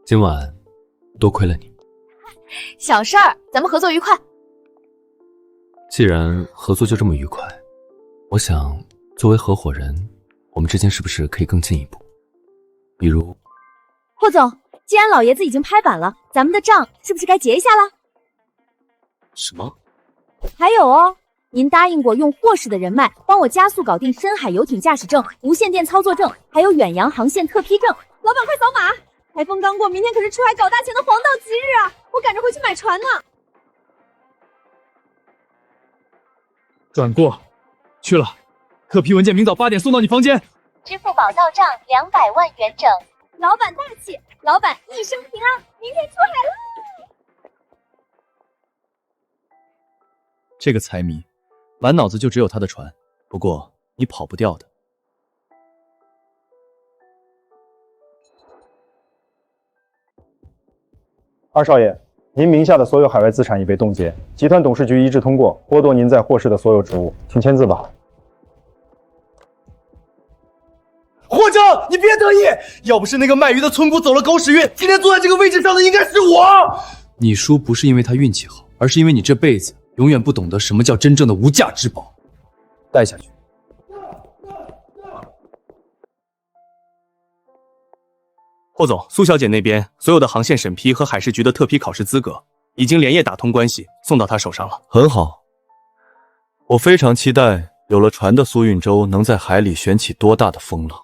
今晚多亏了你。小事儿，咱们合作愉快。既然合作就这么愉快，我想作为合伙人，我们之间是不是可以更进一步？比如，霍总，既然老爷子已经拍板了，咱们的账是不是该结一下了？什么？还有哦，您答应过用霍氏的人脉帮我加速搞定深海游艇驾驶证、无线电操作证，还有远洋航线特批证。老板快扫码！台风刚过，明天可是出海搞大钱的黄道吉日啊！我赶着回去买船呢。转过，去了。特批文件明早8点送到你房间。支付宝到账200万元整。老板大气，老板一生平安，明天出海了。这个财迷，满脑子就只有他的船。不过你跑不掉的。二少爷，您名下的所有海外资产已被冻结，集团董事局一致通过剥夺您在霍氏的所有职务，请签字吧。霍正，你别得意，要不是那个卖鱼的村姑走了狗屎运，今天坐在这个位置上的应该是我。你输不是因为他运气好，而是因为你这辈子永远不懂得什么叫真正的无价之宝。带下去。霍总，苏小姐那边所有的航线审批和海事局的特批考试资格已经连夜打通关系，送到她手上了。很好，我非常期待有了船的苏运舟能在海里卷起多大的风浪。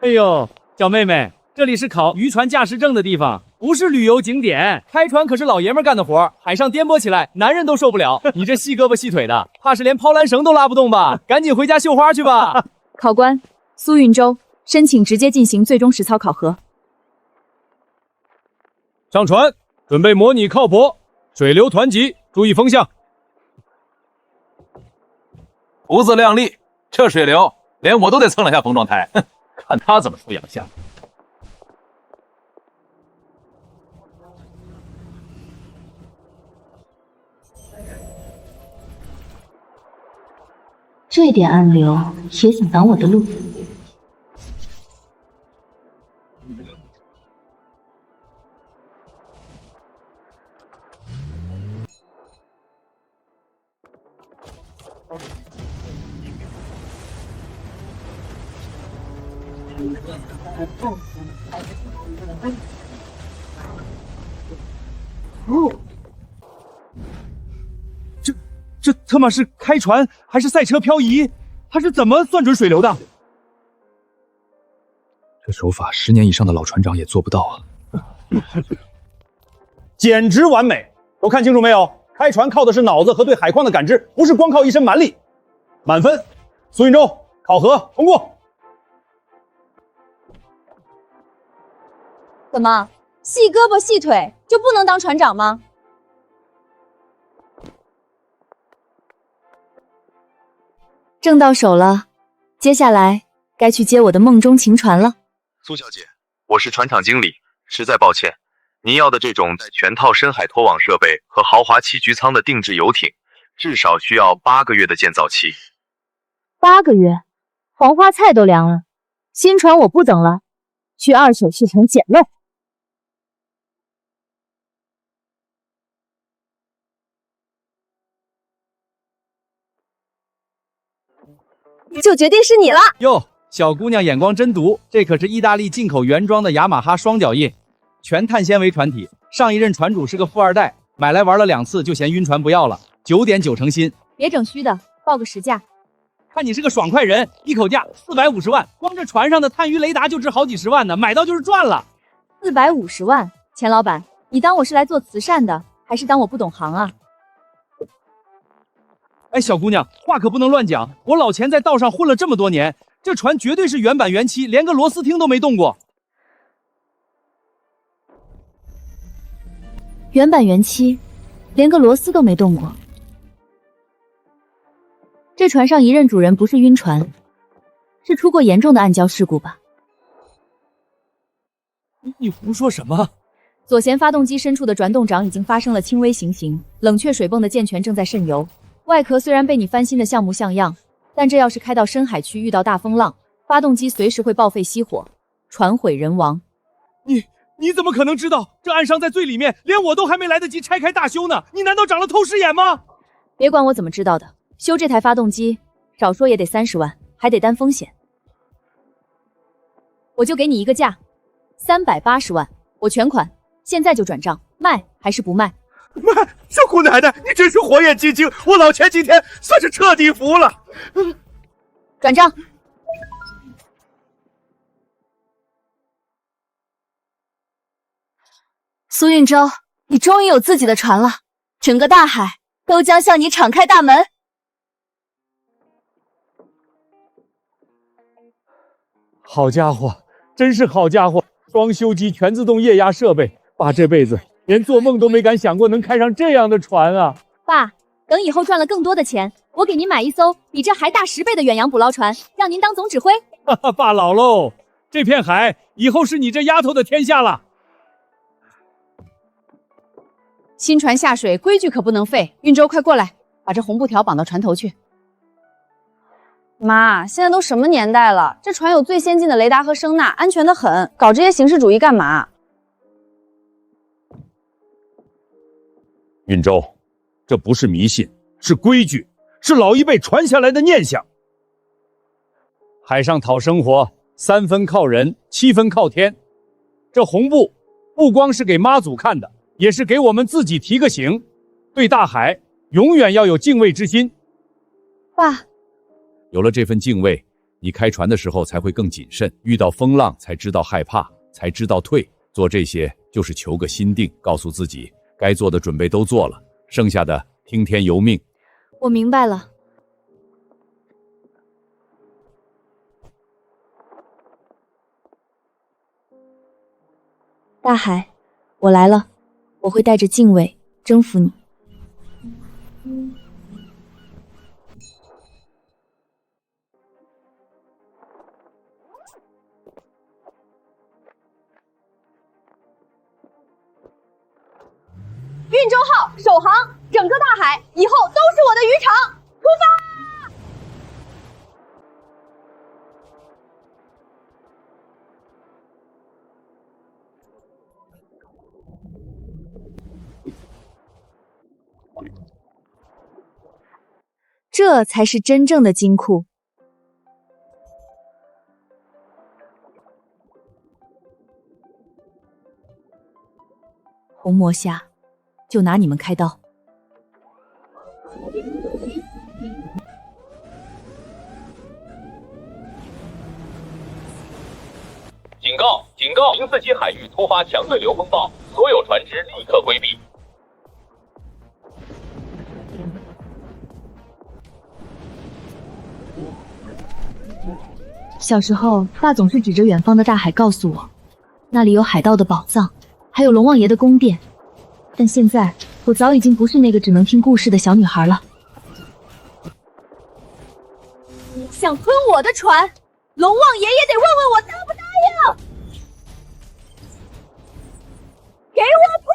哎呦，小妹妹，这里是考渔船驾驶证的地方，不是旅游景点。开船可是老爷们干的活，海上颠簸起来，男人都受不了。你这细胳膊细腿的，怕是连抛篮绳都拉不动吧？赶紧回家绣花去吧。考官苏运舟，申请直接进行最终实操考核。上船，准备模拟靠泊，水流湍急，注意风向。胡子亮丽，这水流连我都得蹭两下风状台，哼，看他怎么出洋相。这点暗流也想挡我的路？这他妈是开船还是赛车漂移？他是怎么算准水流的？这手法10年以上的老船长也做不到啊！简直完美！都看清楚没有？开船靠的是脑子和对海况的感知，不是光靠一身蛮力。满分，苏运舟考核通过。怎么，细胳膊细腿就不能当船长吗？证到手了，接下来该去接我的梦中情船了。苏小姐，我是船厂经理，实在抱歉，您要的这种带全套深海拖网设备和豪华7局舱的定制游艇，至少需要8个月的建造期。8个月，黄花菜都凉了。新船我不等了，去二手市场捡漏。就决定是你了哟，小姑娘眼光真毒，这可是意大利进口原装的雅马哈双脚印，全碳纤维船体。上一任船主是个富二代，买来玩了2次就嫌晕船不要了，9.9成新。别整虚的，报个实价。看你是个爽快人，一口价450万，光这船上的探鱼雷达就值好几十万呢，买到就是赚了。450万，钱老板，你当我是来做慈善的，还是当我不懂行啊？哎，小姑娘，话可不能乱讲，我老钱在道上混了这么多年，这船绝对是原版原漆，连个螺丝钉都没动过。原版原漆，连个螺丝都没动过。这船上一任主人不是晕船，是出过严重的暗礁事故吧？你胡说什么？左舷发动机深处的转动掌已经发生了轻微行刑，冷却水泵的舰泉正在渗油。外壳虽然被你翻新的像模像样，但这要是开到深海区，遇到大风浪，发动机随时会报废熄火，船毁人亡。你怎么可能知道？这暗伤在最里面，连我都还没来得及拆开大修呢！你难道长了透视眼吗？别管我怎么知道的，修这台发动机少说也得30万，还得担风险。我就给你一个价，380万，我全款，现在就转账，卖还是不卖？妈，小姑奶奶，你真是火眼金睛，我老钱今天算是彻底服了。转账。苏运舟，你终于有自己的船了，整个大海都将向你敞开大门。好家伙，真是好家伙！双修机全自动液压设备，爸这辈子连做梦都没敢想过能开上这样的船啊！爸，等以后赚了更多的钱，我给您买一艘比这还大10倍的远洋捕捞船，让您当总指挥。哈哈，爸老喽，这片海以后是你这丫头的天下了。新船下水，规矩可不能废。运舟，快过来，把这红布条绑到船头去。妈，现在都什么年代了，这船有最先进的雷达和声呐，安全的很，搞这些形式主义干嘛？运舟，这不是迷信，是规矩，是老一辈传下来的念想。海上讨生活，3分靠人，7分靠天。这红布不光是给妈祖看的，也是给我们自己提个醒，对大海永远要有敬畏之心。爸，有了这份敬畏，你开船的时候才会更谨慎，遇到风浪才知道害怕，才知道退。做这些就是求个心定，告诉自己该做的准备都做了，剩下的听天由命。我明白了。大海，我来了，我会带着敬畏征服你。运舟号首航，整个大海以后都是我的渔场，出发！这才是真正的金库。红魔虾，就拿你们开刀。警告！警告！047海域突发强对流风暴，所有船只立刻规避。小时候，爸总是指着远方的大海告诉我，那里有海盗的宝藏，还有龙王爷的宫殿。但现在，我早已经不是那个只能听故事的小女孩了。想吞我的船，龙王爷爷得问问我答不答应。给我破！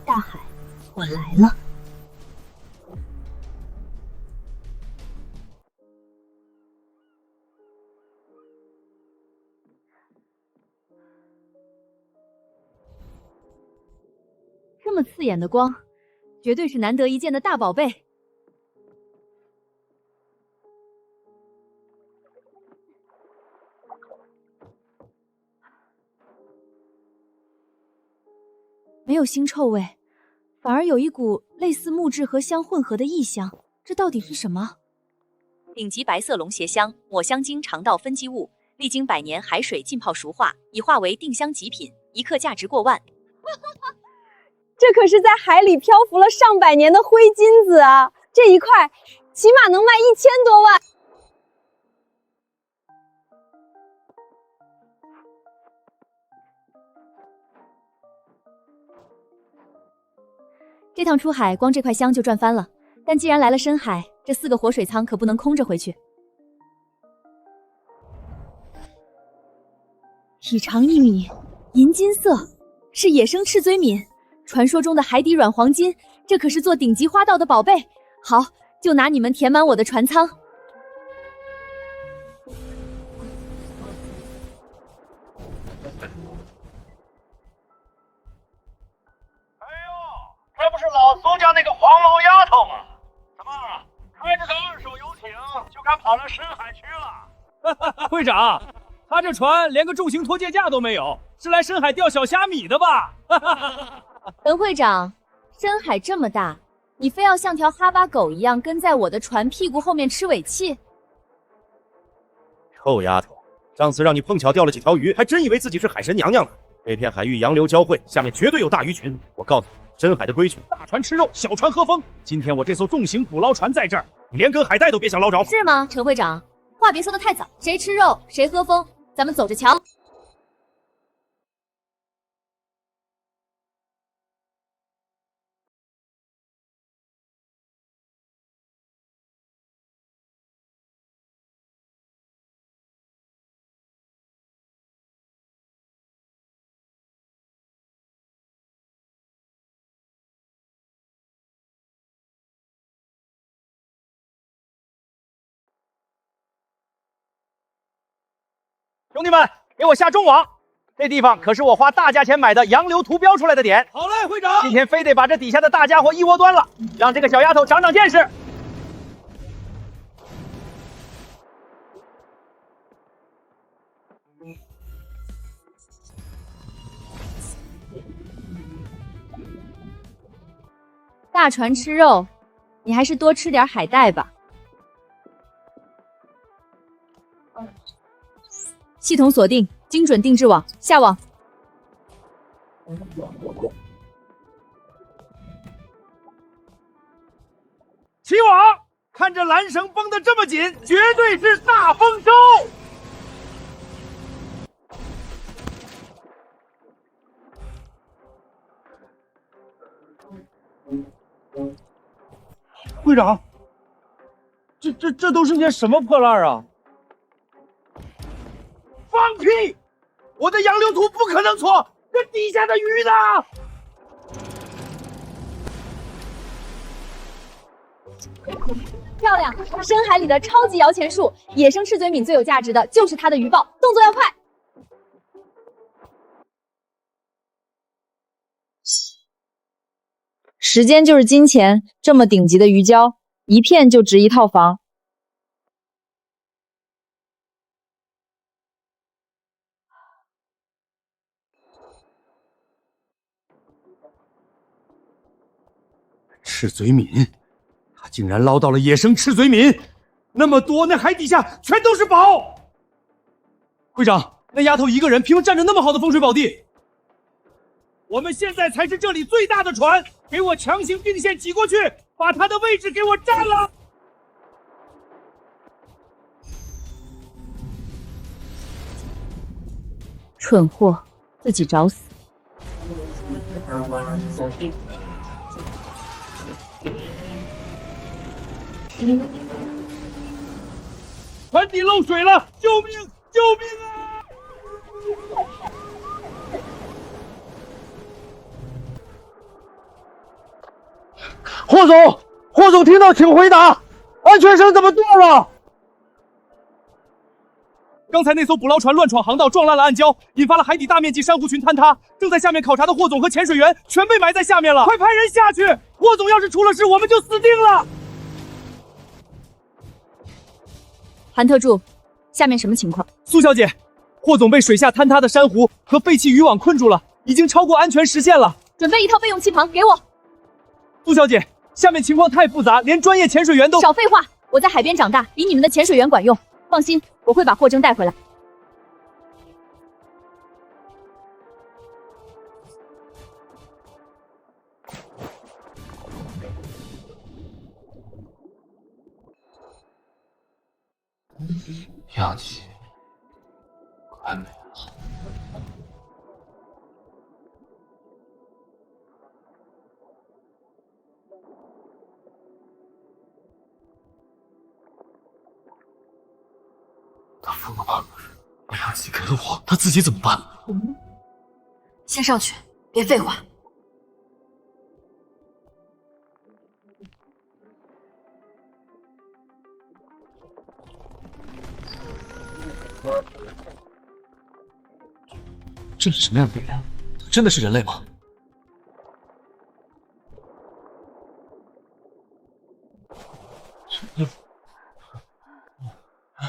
大海，我来了。这么刺眼的光，绝对是难得一见的大宝贝。没有腥臭味，反而有一股类似木质和香混合的异香，这到底是什么？顶级白色龙涎香，抹香鲸肠道分泌物，历经100年海水浸泡熟化，已化为定香极品，1克价值过万。这可是在海里漂浮了上百年的灰金子啊！这一块起码能卖1000多万。这趟出海，光这块香就赚翻了。但既然来了深海，这4个活水舱可不能空着回去。体长1米，银金色，是野生赤嘴黾，传说中的海底软黄金，这可是做顶级花道的宝贝。好，就拿你们填满我的船舱。这不是老苏家那个黄毛丫头吗？怎么开着个2手游艇就敢跑到深海去了？会长，他这船连个重型拖卸架都没有，是来深海钓小虾米的吧？陈会长，深海这么大，你非要像条哈巴狗一样跟在我的船屁股后面吃尾气？臭丫头，上次让你碰巧钓了几条鱼，还真以为自己是海神娘娘呢。这片海域洋流交汇，下面绝对有大鱼群。我告诉你，深海的规矩，大船吃肉，小船喝风。今天我这艘重型捕捞船在这儿，你连根海带都别想捞着。是吗，陈会长？话别说得太早，谁吃肉谁喝风，咱们走着瞧。兄弟们，给我下重网！这地方可是我花大价钱买的洋流图标出来的点。好嘞，会长。今天非得把这底下的大家伙一窝端了，让这个小丫头长长见识。大船吃肉，你还是多吃点海带吧。系统锁定，精准定制网，下网。起网！看这缆绳绷得这么紧，绝对是大丰收！会长，这都是些什么破烂啊？放屁！我的洋流图不可能错，这底下的鱼呢？漂亮！深海里的超级摇钱树，野生赤嘴黾最有价值的就是它的鱼爆，动作要快。时间就是金钱，这么顶级的鱼胶，一片就值1套房。赤嘴黾，他竟然捞到了野生赤嘴黾，那么多，那海底下全都是宝。会长，那丫头一个人凭占着那么好的风水宝地，我们现在才是这里最大的船，给我强行并线挤过去，把她的位置给我占了。蠢货，自己找死！船底漏水了，救命！救命啊！霍总听到请回答，安全绳怎么断了？刚才那艘捕捞船乱闯航道，撞烂了暗礁，引发了海底大面积珊瑚群坍塌。正在下面考察的霍总和潜水员全被埋在下面了，快派人下去！霍总要是出了事，我们就死定了。韩特助，下面什么情况？苏小姐，霍总被水下坍塌的珊瑚和废弃渔网困住了，已经超过安全时限了。准备一套备用气棚给我。苏小姐，下面情况太复杂，连专业潜水员都……少废话！我在海边长大，比你们的潜水员管用。放心，我会把霍征带回来。氧气快没了。他疯了吧？把氧气给了我，他自己怎么办？先上去，别废话。这是什么样的力量？真的是人类吗？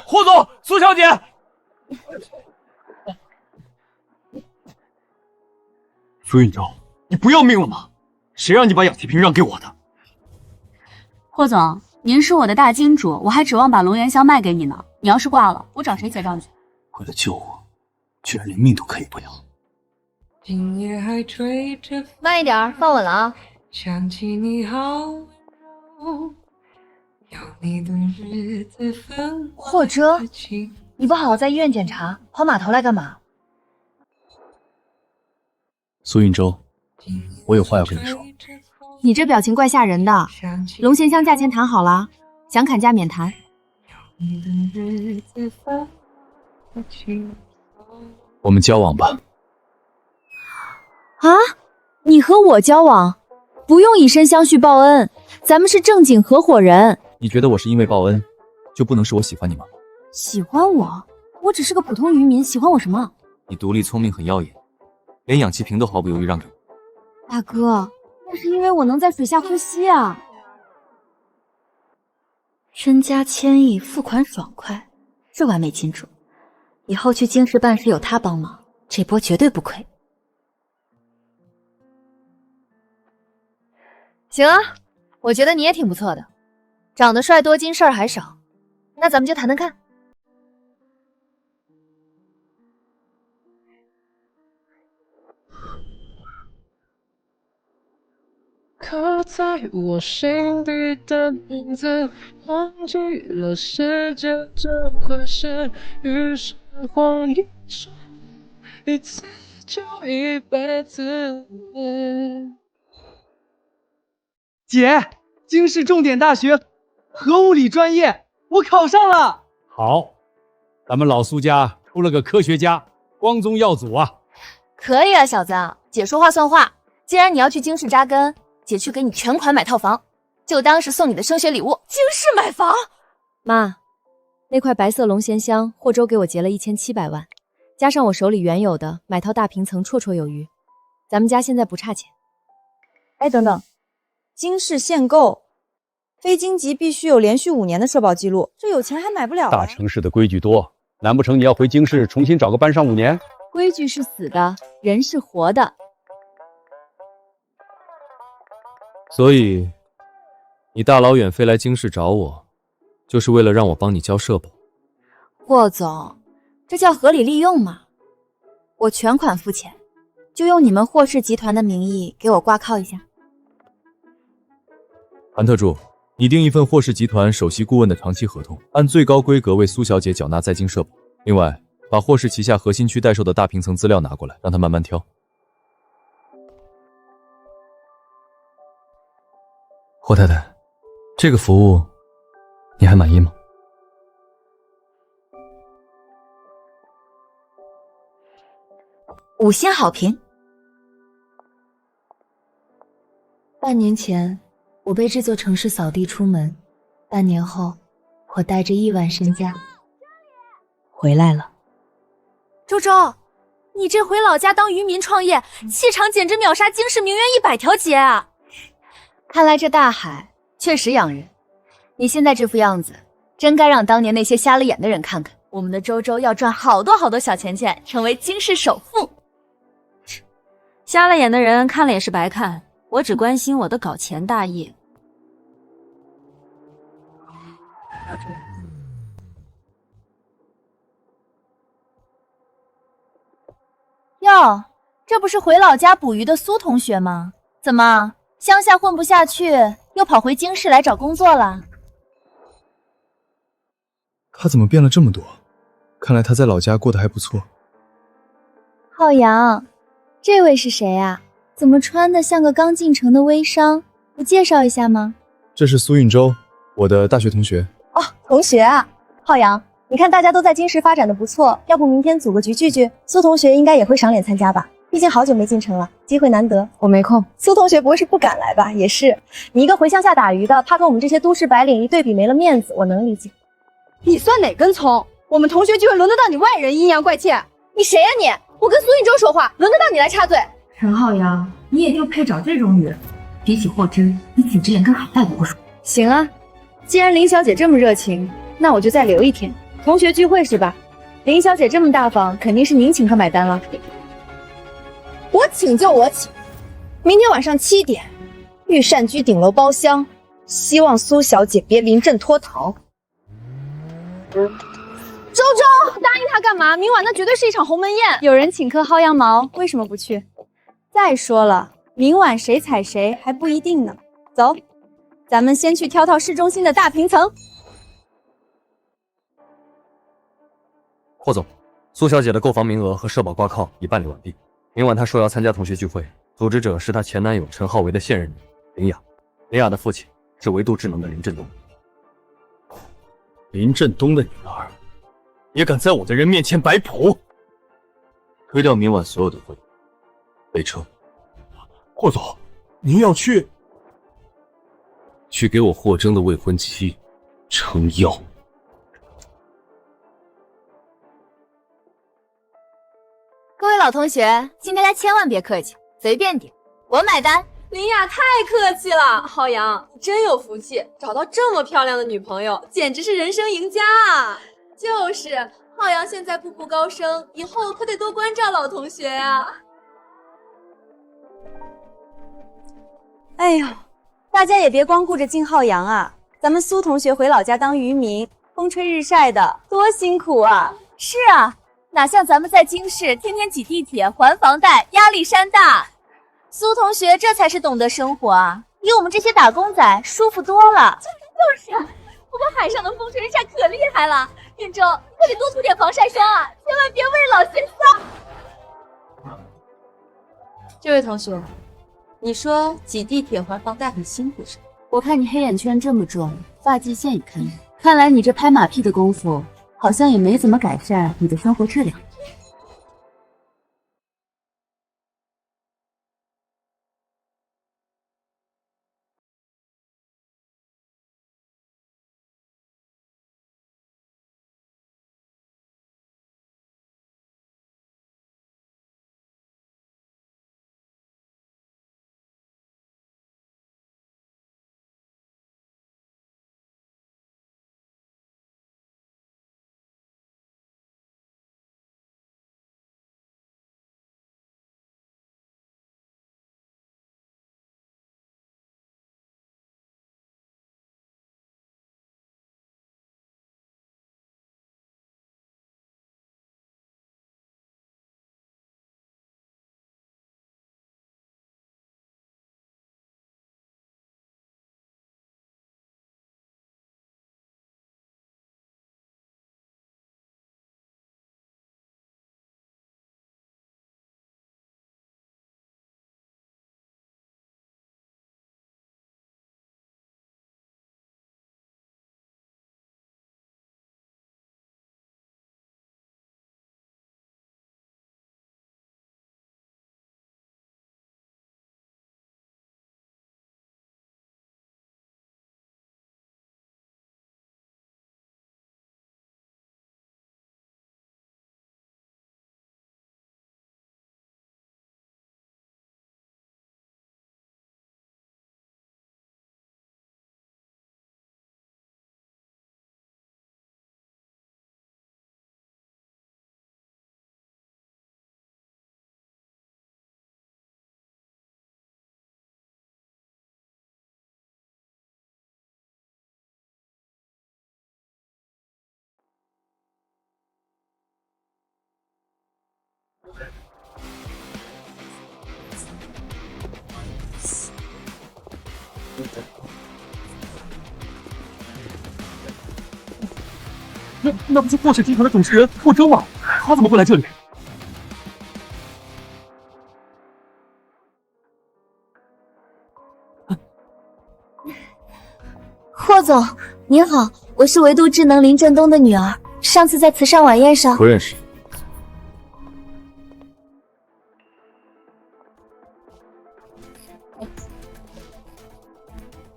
霍总，苏小姐，苏运舟，你不要命了吗？谁让你把氧气瓶让给我的？霍总，您是我的大金主，我还指望把龙涎香卖给你呢。你要是挂了，我找谁结账去？为了救我，居然连命都可以不要。慢一点，放稳了啊！想起你好温柔，有你的日子分霍征，你不好好在医院检查，跑码头来干嘛？苏运舟，我有话要跟你说。你这表情怪吓人的。龙涎香价钱谈好了，想砍价免谈。我们交往吧。啊，你和我交往，不用以身相许报恩，咱们是正经合伙人。你觉得我是因为报恩，就不能使我喜欢你吗？喜欢我？我只是个普通渔民，喜欢我什么？你独立聪明，很耀眼，连氧气瓶都毫不犹豫让给我。大哥，那是因为我能在水下呼吸啊。身家千亿，付款爽快，是完美金主。以后去京师办事有他帮忙，这波绝对不亏。行啊，我觉得你也挺不错的，长得帅多金事儿还少，那咱们就谈谈看。刻在我心底的名字，忘记了世界这回事，于是谎言说一次就一辈子。姐，京师重点大学核物理专业，我考上了。好，咱们老苏家出了个科学家，光宗耀祖啊！可以啊，小子，姐说话算话。既然你要去京师扎根，姐去给你全款买套房，就当是送你的升学礼物。京师买房？妈，那块白色龙涎香，霍州给我结了1700万，加上我手里原有的，买套大平层绰绰有余。咱们家现在不差钱。哎，等等，京市限购，非京籍必须有连续5年的社保记录，这有钱还买不了啊。大城市的规矩多，难不成你要回京市重新找个班上5年？规矩是死的，人是活的。所以，你大老远飞来京市找我，就是为了让我帮你交社保？霍总，这叫合理利用嘛。我全款付钱，就用你们霍氏集团的名义给我挂靠一下。韩特助，拟定一份霍氏集团首席顾问的长期合同，按最高规格为苏小姐缴纳在京社保。另外，把霍氏旗下核心区代售的大平层资料拿过来，让她慢慢挑。霍太太，这个服务你还满意吗？5星好评。半年前，我被这座城市扫地出门，半年后，我带着亿万身家回来了。周周，你这回老家当渔民创业，气场简直秒杀京市名媛100条街啊！看来这大海确实养人。你现在这副样子，真该让当年那些瞎了眼的人看看，我们的周周要赚好多好多小钱钱，成为京市首富。瞎了眼的人看了也是白看，我只关心我的搞钱大业。哟，这不是回老家捕鱼的苏同学吗？怎么乡下混不下去，又跑回京市来找工作了？他怎么变了这么多？看来他在老家过得还不错。浩洋，这位是谁啊？怎么穿的像个刚进城的微商？不介绍一下吗？这是苏运周，我的大学同学。哦，同学啊，浩洋，你看大家都在京师发展的不错，要不明天组个局聚聚？苏同学应该也会赏脸参加吧？毕竟好久没进城了，机会难得。我没空。苏同学不会是不敢来吧？也是，你一个回乡下打鱼的，怕跟我们这些都市白领一对比没了面子，我能理解。你算哪根葱？我们同学聚会轮得到你外人阴阳怪气？你谁呀你？我跟苏运周说话，轮得到你来插嘴？陈浩洋，你也就配找这种女人。比起霍真，你简直连跟海带都不如。行啊，既然林小姐这么热情，那我就再留一天。同学聚会是吧？林小姐这么大方，肯定是您请客买单了。我请就我请，明天晚上7点，御膳居顶楼包厢，希望苏小姐别临阵脱逃。周周，答应他干嘛？明晚那绝对是一场鸿门宴。有人请客薅羊毛，为什么不去？再说了，明晚谁踩谁还不一定呢。走，咱们先去挑市中心的大平层。霍总，苏小姐的购房名额和社保挂靠已办理完毕。明晚她说要参加同学聚会，组织者是她前男友陈浩维的现任女林雅。林雅的父亲是唯度智能的林振东。林振东的女儿，也敢在我的人面前摆谱？推掉明晚所有的会议，备车。霍总，您要去给我霍征的未婚妻撑腰。各位老同学，请大家千万别客气，随便点，我买单。林雅太客气了，浩洋，你真有福气，找到这么漂亮的女朋友，简直是人生赢家啊！就是，浩洋现在步步高升，以后可得多关照老同学啊。哎呦，大家也别光顾着敬浩洋啊，咱们苏同学回老家当渔民，风吹日晒的，多辛苦啊！是啊，哪像咱们在京市天天挤地铁、还房贷，压力山大。苏同学这才是懂得生活啊，比我们这些打工仔舒服多了。就是啊，我们海上的风吹日晒可厉害了，运周可得多涂点防晒霜啊，千万别为老嫌骚。这位同学，你说挤地铁还房贷很辛苦是吧？我看你黑眼圈这么重，发际线也看人，看来你这拍马屁的功夫，好像也没怎么改善你的生活质量。那不是霍氏集团的董事人霍征吗？他怎么会来这里？霍总，您好，我是维度智能林振东的女儿，上次在慈善晚宴上不认识。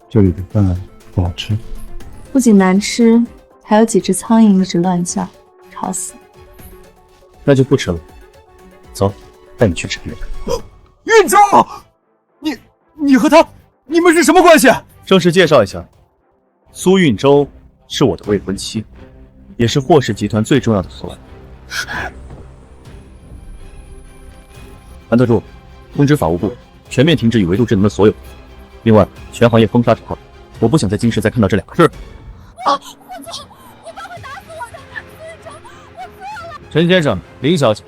这里的饭不好吃，不仅难吃，还有几只苍蝇一直乱叫，吵死。那就不吃了。走，带你去吃那个。运州，你和他，你们是什么关系？正式介绍一下，苏运州是我的未婚妻，也是霍氏集团最重要的所有。韩特助，通知法务部，全面停止与维度智能的所有。另外，全行业封杀之后，我不想在京市再看到这两个字。霍总，我爸会打死我的，苏运州，我错了。陈先生、林小姐，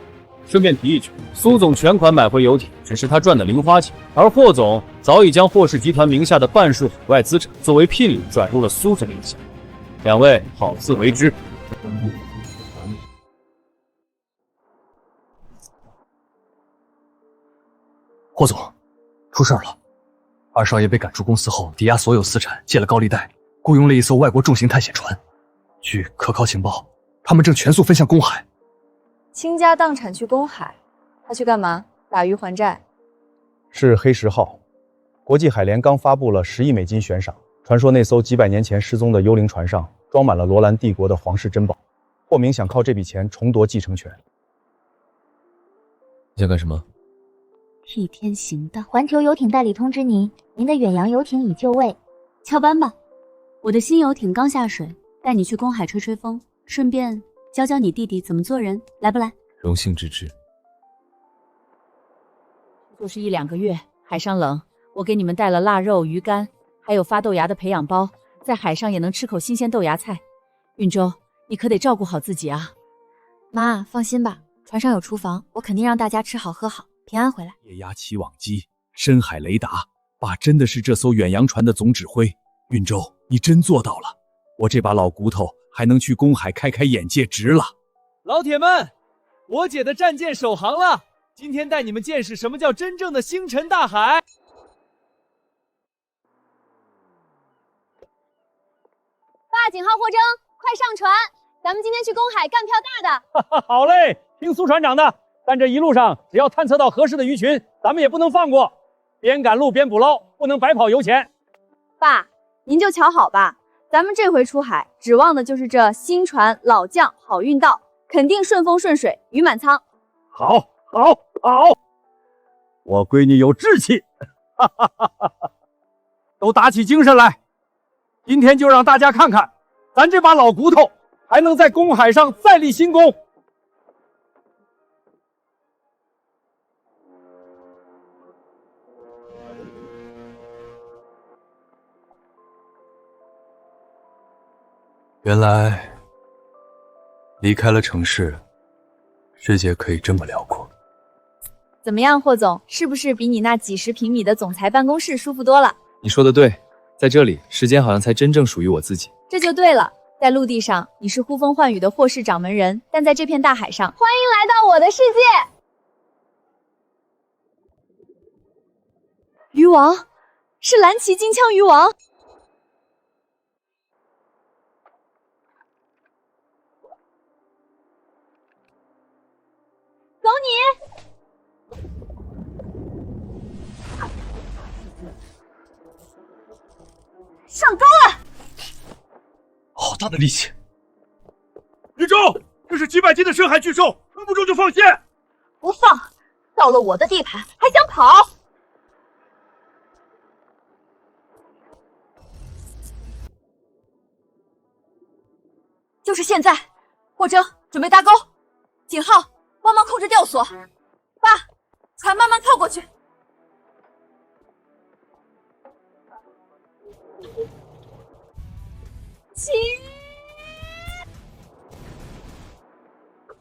顺便提一句，苏总全款买回游艇，只是他赚的零花钱，而霍总早已将霍氏集团名下的半数海外资产作为聘礼转入了苏总名下，两位好自为之。霍总，出事了！二少爷被赶出公司后，抵押所有资产，借了高利贷，雇佣了一艘外国重型探险船。据可靠情报，他们正全速飞向公海。倾家荡产去公海，他去干嘛？打鱼还债？是黑石号。国际海联刚发布了10亿美金悬赏，传说那艘几百年前失踪的幽灵船上装满了罗兰帝国的皇室珍宝，霍明想靠这笔钱重夺继承权。你想干什么？替天行道。环球游艇代理通知您，您的远洋游艇已就位，翘班吧。我的新游艇刚下水，带你去公海吹吹风，顺便教教你弟弟怎么做人，来不来？荣幸之至。就是1-2个月，海上冷，我给你们带了腊肉、鱼干，还有发豆芽的培养包，在海上也能吃口新鲜豆芽菜。运州，你可得照顾好自己啊。妈，放心吧，船上有厨房，我肯定让大家吃好喝好，平安回来。液压起网机，深海雷达，爸真的是这艘远洋船的总指挥。运州，你真做到了，我这把老骨头还能去公海开开眼界，值了。老铁们，我姐的战舰首航了，今天带你们见识什么叫真正的星辰大海。爸，井号霍征，快上船，咱们今天去公海干票大的。好嘞，听苏船长的。但这一路上，只要探测到合适的鱼群，咱们也不能放过，边赶路边捕捞，不能白跑油钱。爸，您就瞧好吧，咱们这回出海，指望的就是这新船老将好运到，肯定顺风顺水，鱼满仓。好，我闺女有志气，都打起精神来，今天就让大家看看，咱这把老骨头还能在公海上再立新功。原来离开了城市，世界可以这么辽阔。怎么样，霍总，是不是比你那几十平米的总裁办公室舒服多了？你说的对，在这里，时间好像才真正属于我自己。这就对了，在陆地上你是呼风唤雨的霍氏掌门人，但在这片大海上，欢迎来到我的世界。鱼王，是蓝鳍金枪鱼王。走你！上钩了！好大的力气！宇宙，这是几百斤的深海巨兽，撑不住就放线！不放，到了我的地盘还想跑？就是现在！霍征，准备搭钩，井号。帮忙控制吊索，爸，船慢慢靠过去。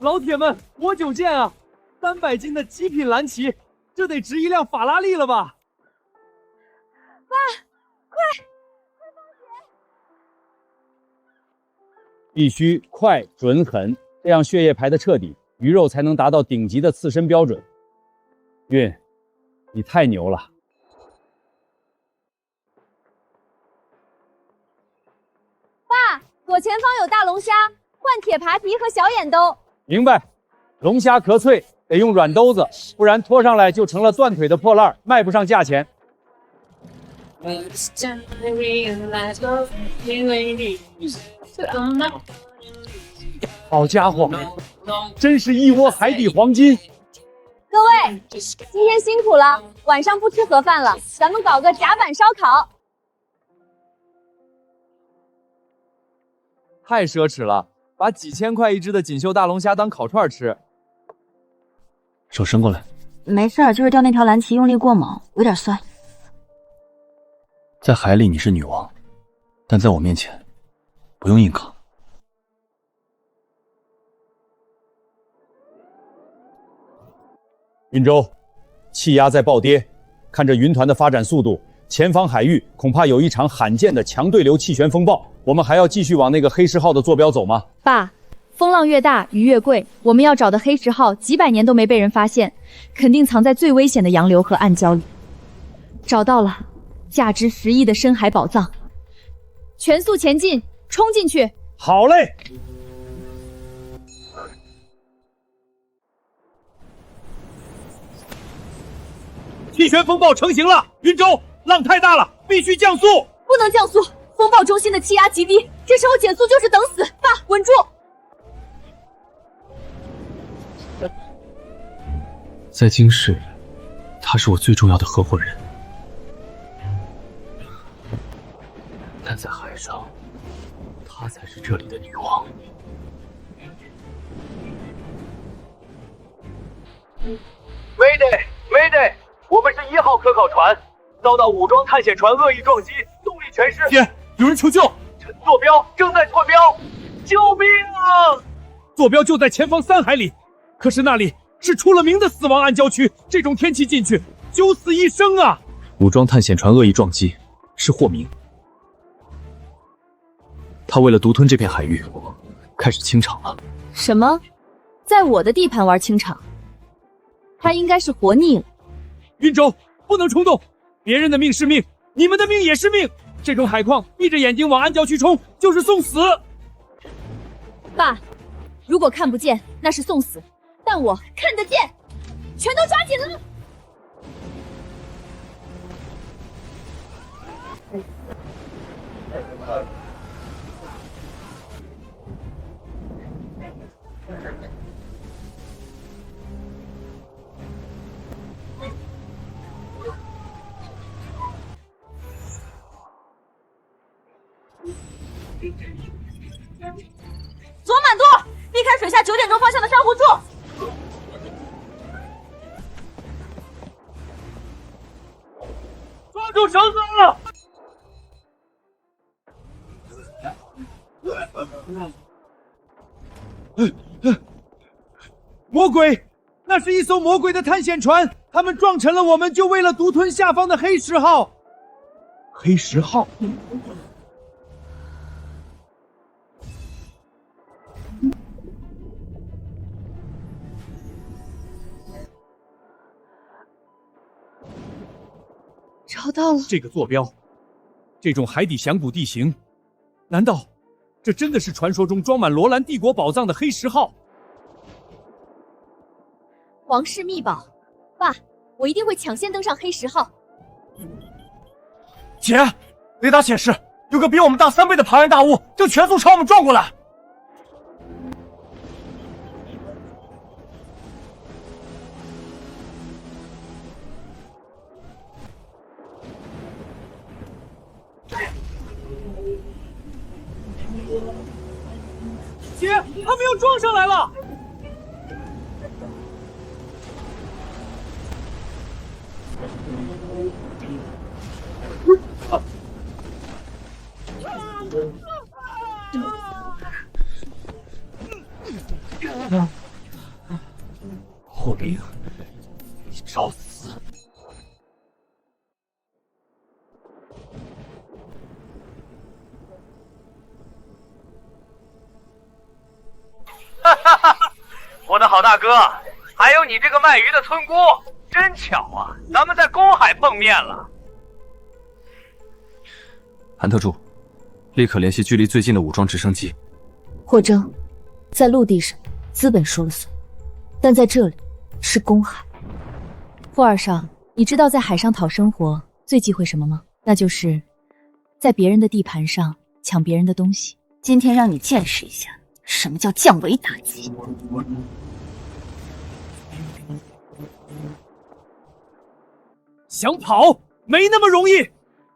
老铁们，我久见啊！300斤的极品蓝鳍，这得值一辆法拉利了吧？爸，快放血！必须快、准、狠，这样血液排得彻底，鱼肉才能达到顶级的刺身标准。运，你太牛了！爸，左前方有大龙虾，换铁扒皮和小眼兜。明白。龙虾壳脆，得用软兜子，不然拖上来就成了断腿的破烂，卖不上价钱。好家伙，真是一窝海底黄金！各位，今天辛苦了，晚上不吃盒饭了，咱们搞个甲板烧烤。太奢侈了，把几千块一只的锦绣大龙虾当烤串吃。手伸过来。没事儿，就是钓那条蓝鳍用力过猛，有点酸。在海里你是女王，但在我面前，不用硬扛。云州，气压在暴跌，看着云团的发展速度，前方海域恐怕有一场罕见的强对流气旋风暴。我们还要继续往那个黑石号的坐标走吗？爸，风浪越大，鱼越贵，我们要找的黑石号几百年都没被人发现，肯定藏在最危险的洋流和暗礁里。找到了，价值10亿的深海宝藏，全速前进，冲进去！好嘞！气旋风暴成型了，云州，浪太大了，必须降速！不能降速，风暴中心的气压极低，这时候减速就是等死。爸，稳住！在京市，她是我最重要的合伙人，但在海上，她才是这里的女王。Mayday！ 我们是1号科考船，遭到武装探险船恶意撞击，动力全失。天，有人求救！陈坐标正在错标，救命啊！坐标就在前方3海里，可是那里是出了名的死亡暗礁区，这种天气进去九死一生啊！武装探险船恶意撞击，是霍明。他为了独吞这片海域，开始清场了。什么？在我的地盘玩清场？他应该是活腻了。云州，不能冲动，别人的命是命，你们的命也是命。这种海况，闭着眼睛往暗礁区冲，就是送死。爸，如果看不见，那是送死，但我看得见，全都抓紧了！左满舵，避开水下9点钟方向的珊瑚柱。抓住绳子！魔鬼，那是一艘魔鬼的探险船，他们撞沉了我们，就为了独吞下方的黑石号。黑石号。找到了这个坐标，这种海底峡谷地形，难道这真的是传说中装满罗兰帝国宝藏的黑石号？皇室秘宝，爸，我一定会抢先登上黑石号。姐，雷达显示有个比我们大3倍的庞然大物，正全速朝我们撞过来。姐，他们又撞上来了！霍明，你找死！大哥，还有你这个卖鱼的村姑，真巧啊，咱们在公海碰面了。韩特助，立刻联系距离最近的武装直升机。霍征，在陆地上资本说了算，但在这里是公海。霍二少，你知道在海上讨生活最忌讳什么吗？那就是在别人的地盘上抢别人的东西。今天让你见识一下什么叫降维打击。想跑没那么容易，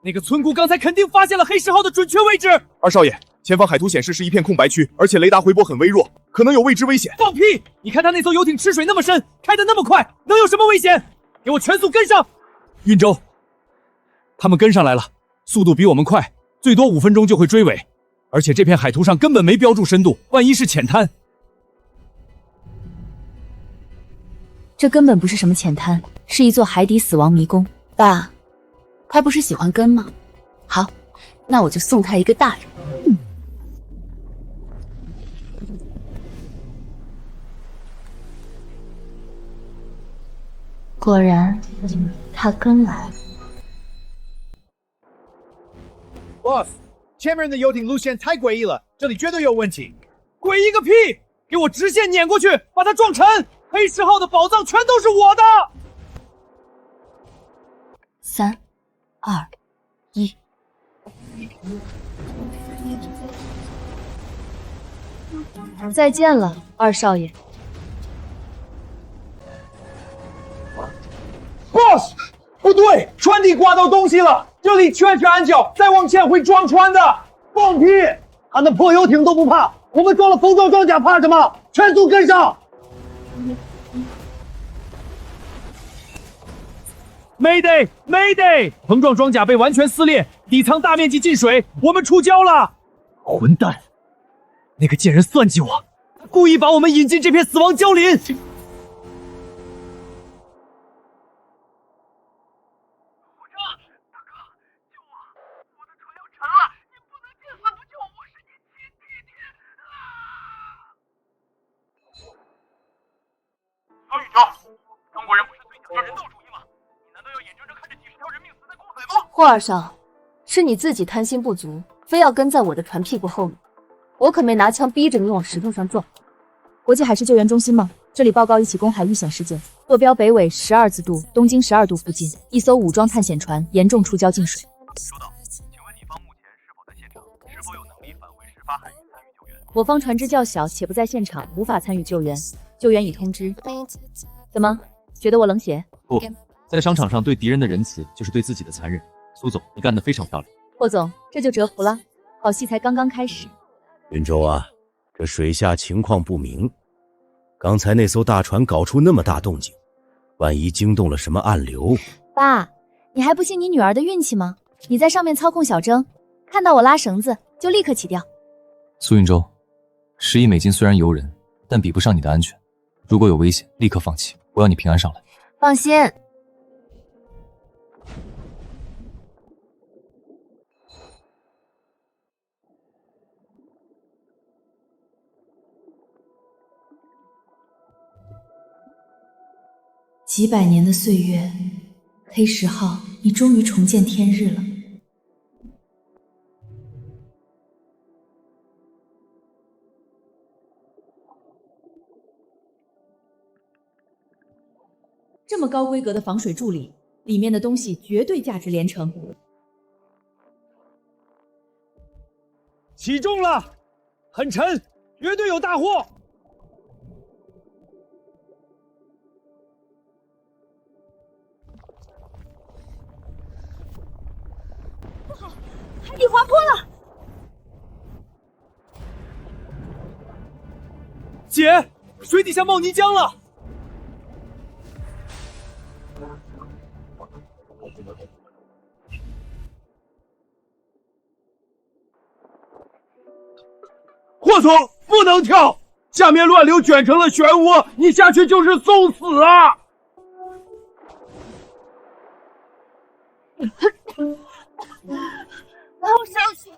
那个村姑刚才肯定发现了黑石号的准确位置。二少爷，前方海图显示是一片空白区，而且雷达回波很微弱，可能有未知危险。放屁！你看他那艘游艇吃水那么深，开得那么快，能有什么危险？给我全速跟上！运州，他们跟上来了，速度比我们快，最多5分钟就会追尾。而且这片海图上根本没标注深度，万一是浅滩。这根本不是什么浅滩，是一座海底死亡迷宫。爸，他不是喜欢跟吗？好，那我就送他一个大人。果然，他跟来了。Boss， 前面的游艇路线太诡异了，这里绝对有问题。诡异个屁！给我直线碾过去，把它撞沉！黑石号的宝藏全都是我的。3、2、1。再见了，二少爷。Boss， 不对，船底刮到东西了，这里缺安角，再往前会撞船的。放屁！他那破游艇都不怕，我们装了封装装甲怕什么？全速跟上！ Mayday Mayday！ 碰撞装甲被完全撕裂，底舱大面积进水，我们出礁了！混蛋！那个贱人算计我，他故意把我们引进这片死亡礁林。小宇宙，中国人不是最讲究人道主义吗？你难道要眼睁睁看着几十条人命死在公海吗？霍二少，是你自己贪心不足，非要跟在我的船屁股后面。我可没拿枪逼着你往石头上撞。国际海事救援中心吗？这里报告一起公海遇险事件，坐标北纬12自度，东经12度附近，一艘武装探险船严重触礁进水。收到，请问你方目前是否在现场？是否有能力返回事发海域参与救援？我方船只较小，且不在现场，无法参与救援。救援已通知。怎么，觉得我冷血？不，在商场上对敌人的仁慈，就是对自己的残忍。苏总，你干得非常漂亮。霍总，这就折服了。好戏才刚刚开始。云州啊，这水下情况不明，刚才那艘大船搞出那么大动静，万一惊动了什么暗流。爸，你还不信你女儿的运气吗？你在上面操控小征，看到我拉绳子就立刻起吊。苏云舟，10亿美金虽然诱人，但比不上你的安全。如果有危险，立刻放弃，我要你平安上来。放心。几百年的岁月，黑石号，你终于重见天日了。这么高规格的防水助理，里面的东西绝对价值连城。起重了，很沉，绝对有大货。不好，海底滑坡了！姐，水底下冒泥浆了。霍总，不能跳，下面乱流卷成了漩涡，你下去就是送死啊！拉我上去！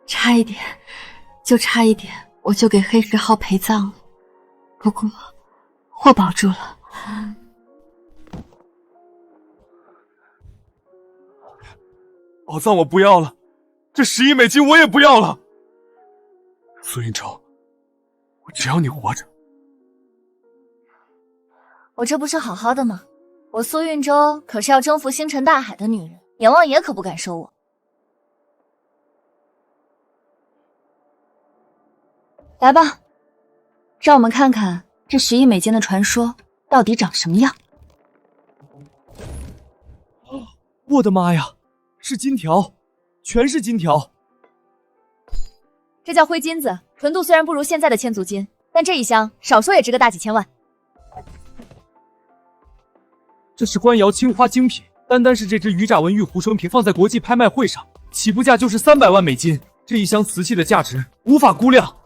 差一点，就差一点，我就给黑石号陪葬了。不过我保住了。宝藏我不要了，这10亿美金我也不要了。苏运筹，我只要你活着。我这不是好好的吗？我苏运舟可是要征服星辰大海的女人，阎王爷可不敢收我。来吧，让我们看看这10亿美金的传说到底长什么样。我的妈呀，是金条，全是金条。这叫灰金子，纯度虽然不如现在的千足金，但这一箱少说也值个大几千万。这是官窑青花精品，单是这只鱼爪纹玉壶生平放在国际拍卖会上，起步价就是300万美金。这一箱瓷器的价值无法估量。